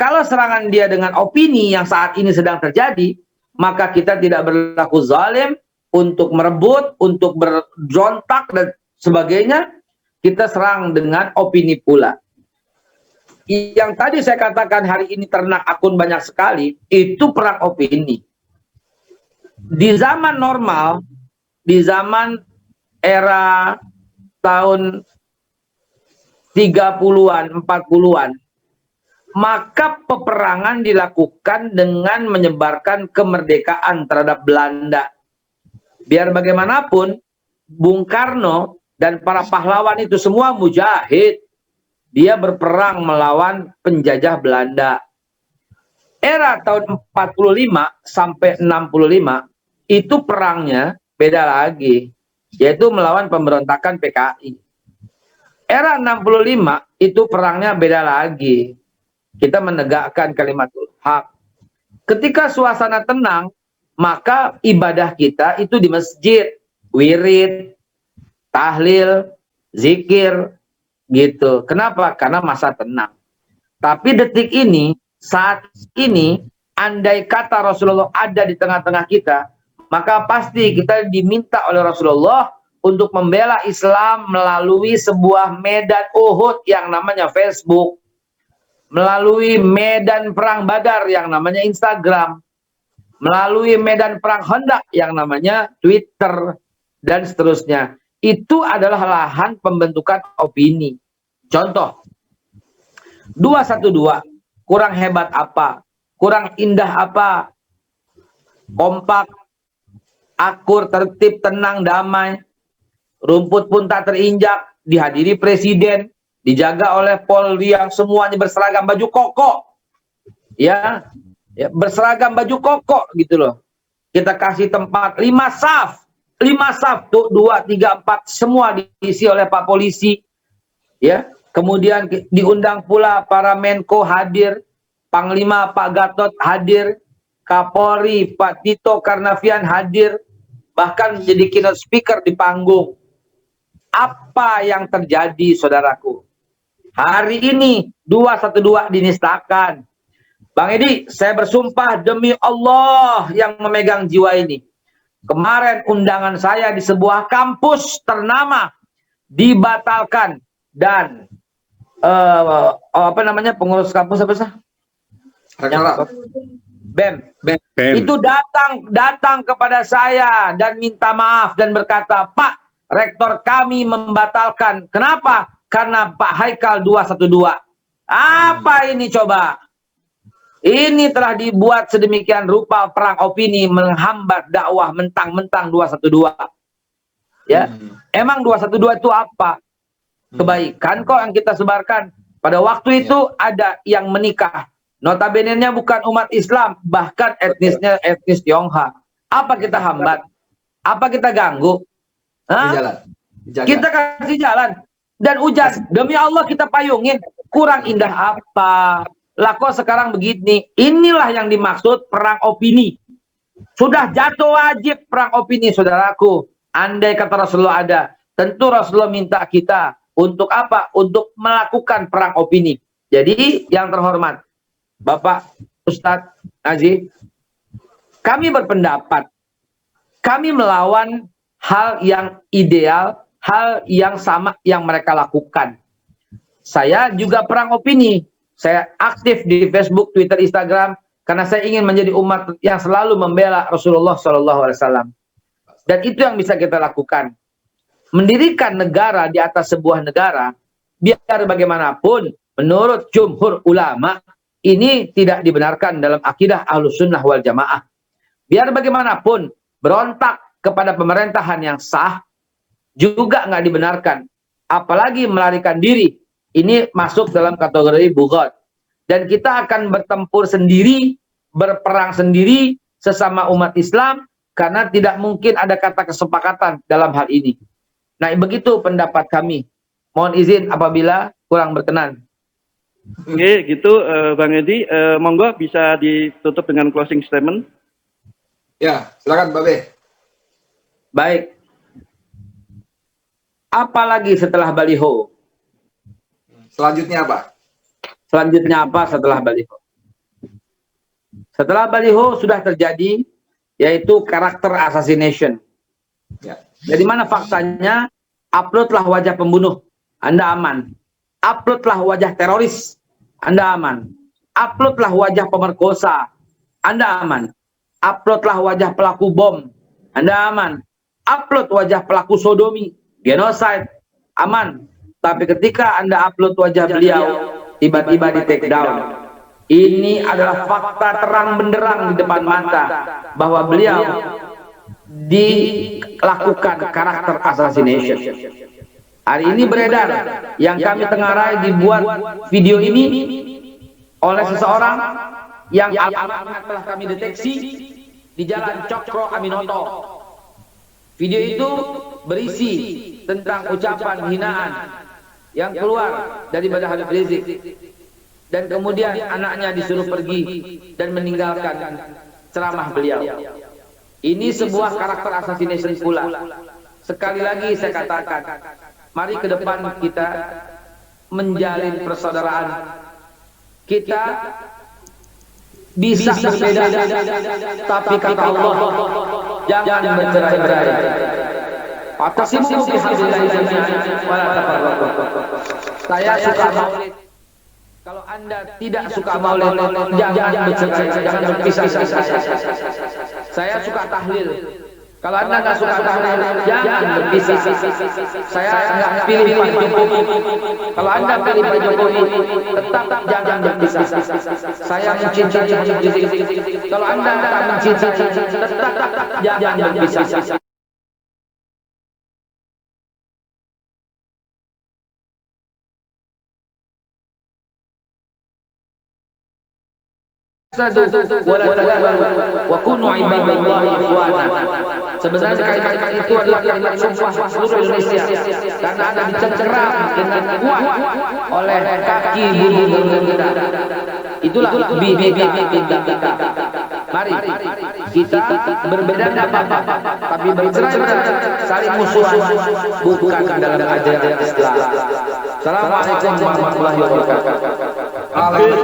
Kalau serangan dia dengan opini yang saat ini sedang terjadi, maka kita tidak berlaku zalim untuk merebut, untuk berontak dan sebagainya. Kita serang dengan opini pula. Yang tadi saya katakan hari ini ternak akun banyak sekali, itu perang opini. Di zaman normal, di zaman era tahun 30-an, 40-an, maka peperangan dilakukan dengan menyebarkan kemerdekaan terhadap Belanda. Biar bagaimanapun, Bung Karno dan para pahlawan itu semua mujahid. Dia berperang melawan penjajah Belanda. Era tahun 45 sampai 65, itu perangnya beda lagi, yaitu melawan pemberontakan PKI. Era 65, itu perangnya beda lagi. Kita menegakkan kalimatul haq. Ketika suasana tenang, maka ibadah kita itu di masjid, wirid, tahlil, zikir, gitu. Kenapa? Karena masa tenang. Tapi detik ini, saat ini, andai kata Rasulullah ada di tengah-tengah kita, maka pasti kita diminta oleh Rasulullah untuk membela Islam melalui sebuah medan Uhud yang namanya Facebook, melalui medan perang Badar yang namanya Instagram, melalui medan perang Khandaq yang namanya Twitter, dan seterusnya. Itu adalah lahan pembentukan opini. Contoh, 212, kurang hebat apa? Kurang indah apa? Kompak, akur, tertib, tenang, damai. Rumput pun tak terinjak, dihadiri presiden, dijaga oleh Polri yang semuanya berseragam baju koko. Ya, berseragam baju koko gitu loh. Kita kasih tempat 5 saf. 5 saf tuh 2, 3, 4 semua diisi oleh Pak Polisi. Ya, kemudian diundang pula para Menko hadir, Panglima Pak Gatot hadir, Kapolri Pak Tito Karnavian hadir, bahkan jadi keynote speaker di panggung. Apa yang terjadi, saudaraku? Hari ini 212 dinistakan. Bang Edi, saya bersumpah demi Allah yang memegang jiwa ini. Kemarin undangan saya di sebuah kampus ternama dibatalkan dan apa namanya, pengurus kampus apa sih? Rektorat. BEM. Itu datang kepada saya dan minta maaf dan berkata, Pak, rektor kami membatalkan. Kenapa? Karena Pak Haikal 212. Apa ini coba? Ini telah dibuat sedemikian rupa perang opini menghambat dakwah mentang-mentang 212. Ya, emang 212 itu apa? Kebaikan kok yang kita sebarkan. Pada waktu itu ada yang menikah. Notabene-nya bukan umat Islam, bahkan etnisnya etnis Tionghoa. Apa kita hambat? Apa kita ganggu? Hah? Kita kasih jalan. Dan hujan, demi Allah kita payungin. Kurang indah apa? Lah kok sekarang begini? Inilah yang dimaksud perang opini. Sudah jatuh wajib perang opini, saudaraku. Andai kata Rasulullah ada, tentu Rasulullah minta kita untuk apa? Untuk melakukan perang opini. Jadi yang terhormat, Bapak Ustadz Aziz, kami berpendapat, kami melawan hal yang ideal, hal yang sama yang mereka lakukan. Saya juga perang opini. Saya aktif di Facebook, Twitter, Instagram, karena saya ingin menjadi umat yang selalu membela Rasulullah SAW. Dan itu yang bisa kita lakukan. Mendirikan negara di atas sebuah negara, biar bagaimanapun, menurut jumhur ulama, ini tidak dibenarkan dalam akidah Ahlus Sunnah wal Jamaah. Biar bagaimanapun, berontak kepada pemerintahan yang sah, juga nggak dibenarkan. Apalagi melarikan diri. Ini masuk dalam kategori bughat. Dan kita akan bertempur sendiri, berperang sendiri sesama umat Islam, karena tidak mungkin ada kata kesepakatan dalam hal ini. Nah, begitu pendapat kami. Mohon izin apabila kurang berkenan. Oke, gitu Bang Edi. Monggo bisa ditutup dengan closing statement. Ya, silakan Babe. Baik. Apalagi setelah baliho? Selanjutnya apa? Selanjutnya apa setelah baliho? Setelah baliho sudah terjadi, yaitu karakter assassination. Ya. Jadi mana faktanya? Uploadlah wajah pembunuh, Anda aman. Uploadlah wajah teroris, Anda aman. Uploadlah wajah pemerkosa, Anda aman. Uploadlah wajah pelaku bom, Anda aman. Upload wajah pelaku sodomi, genocide, aman. Tapi ketika Anda upload wajah beliau, tiba-tiba di take down. Ini adalah fakta terang benderang di depan mata bahwa beliau dilakukan karakter assassination. Hari ini beredar yang kami tengarai dibuat video ini oleh seseorang yang alamatnya telah kami deteksi di Jalan Cokro Aminoto. Video itu berisi tentang ucapan hinaan yang keluar dari badan Habib Rizik, dan kemudian anaknya disuruh pergi dan meninggalkan ceramah beliau. Ini sebuah karakter assassination pula. Sekali lagi saya katakan, mari ke depan kita menjalin persaudaraan. Kita bisa berbeda, tapi kata Allah, jangan bercerai-berai. Saya suka maulid. Kalau Anda tidak suka maulid, jangan bercerai, jangan berpisah. Saya suka tahlil. Kalau Anda nggak suka tahlil, jangan berpisah. Saya nggak pilih Pak Jokowi. Kalau Anda pilih Pak Jokowi, tetap jangan berpisah. Saya mencintai Habib Rizik. Kalau Anda tak mencintai, tetap jangan berpisah. Sebenarnya kalimat itu adalah kalimat sumpah seluruh Indonesia, karena ada dicengkeram dengan kuat oleh kaki bulu kita. Itulah bineka kita. Mari kita berbeda tidak apa-apa, tapi bercerai-berai, saling musuhan bukan dalam ajaran Islam. Assalamualaikum warahmatullahi wabarakatuh.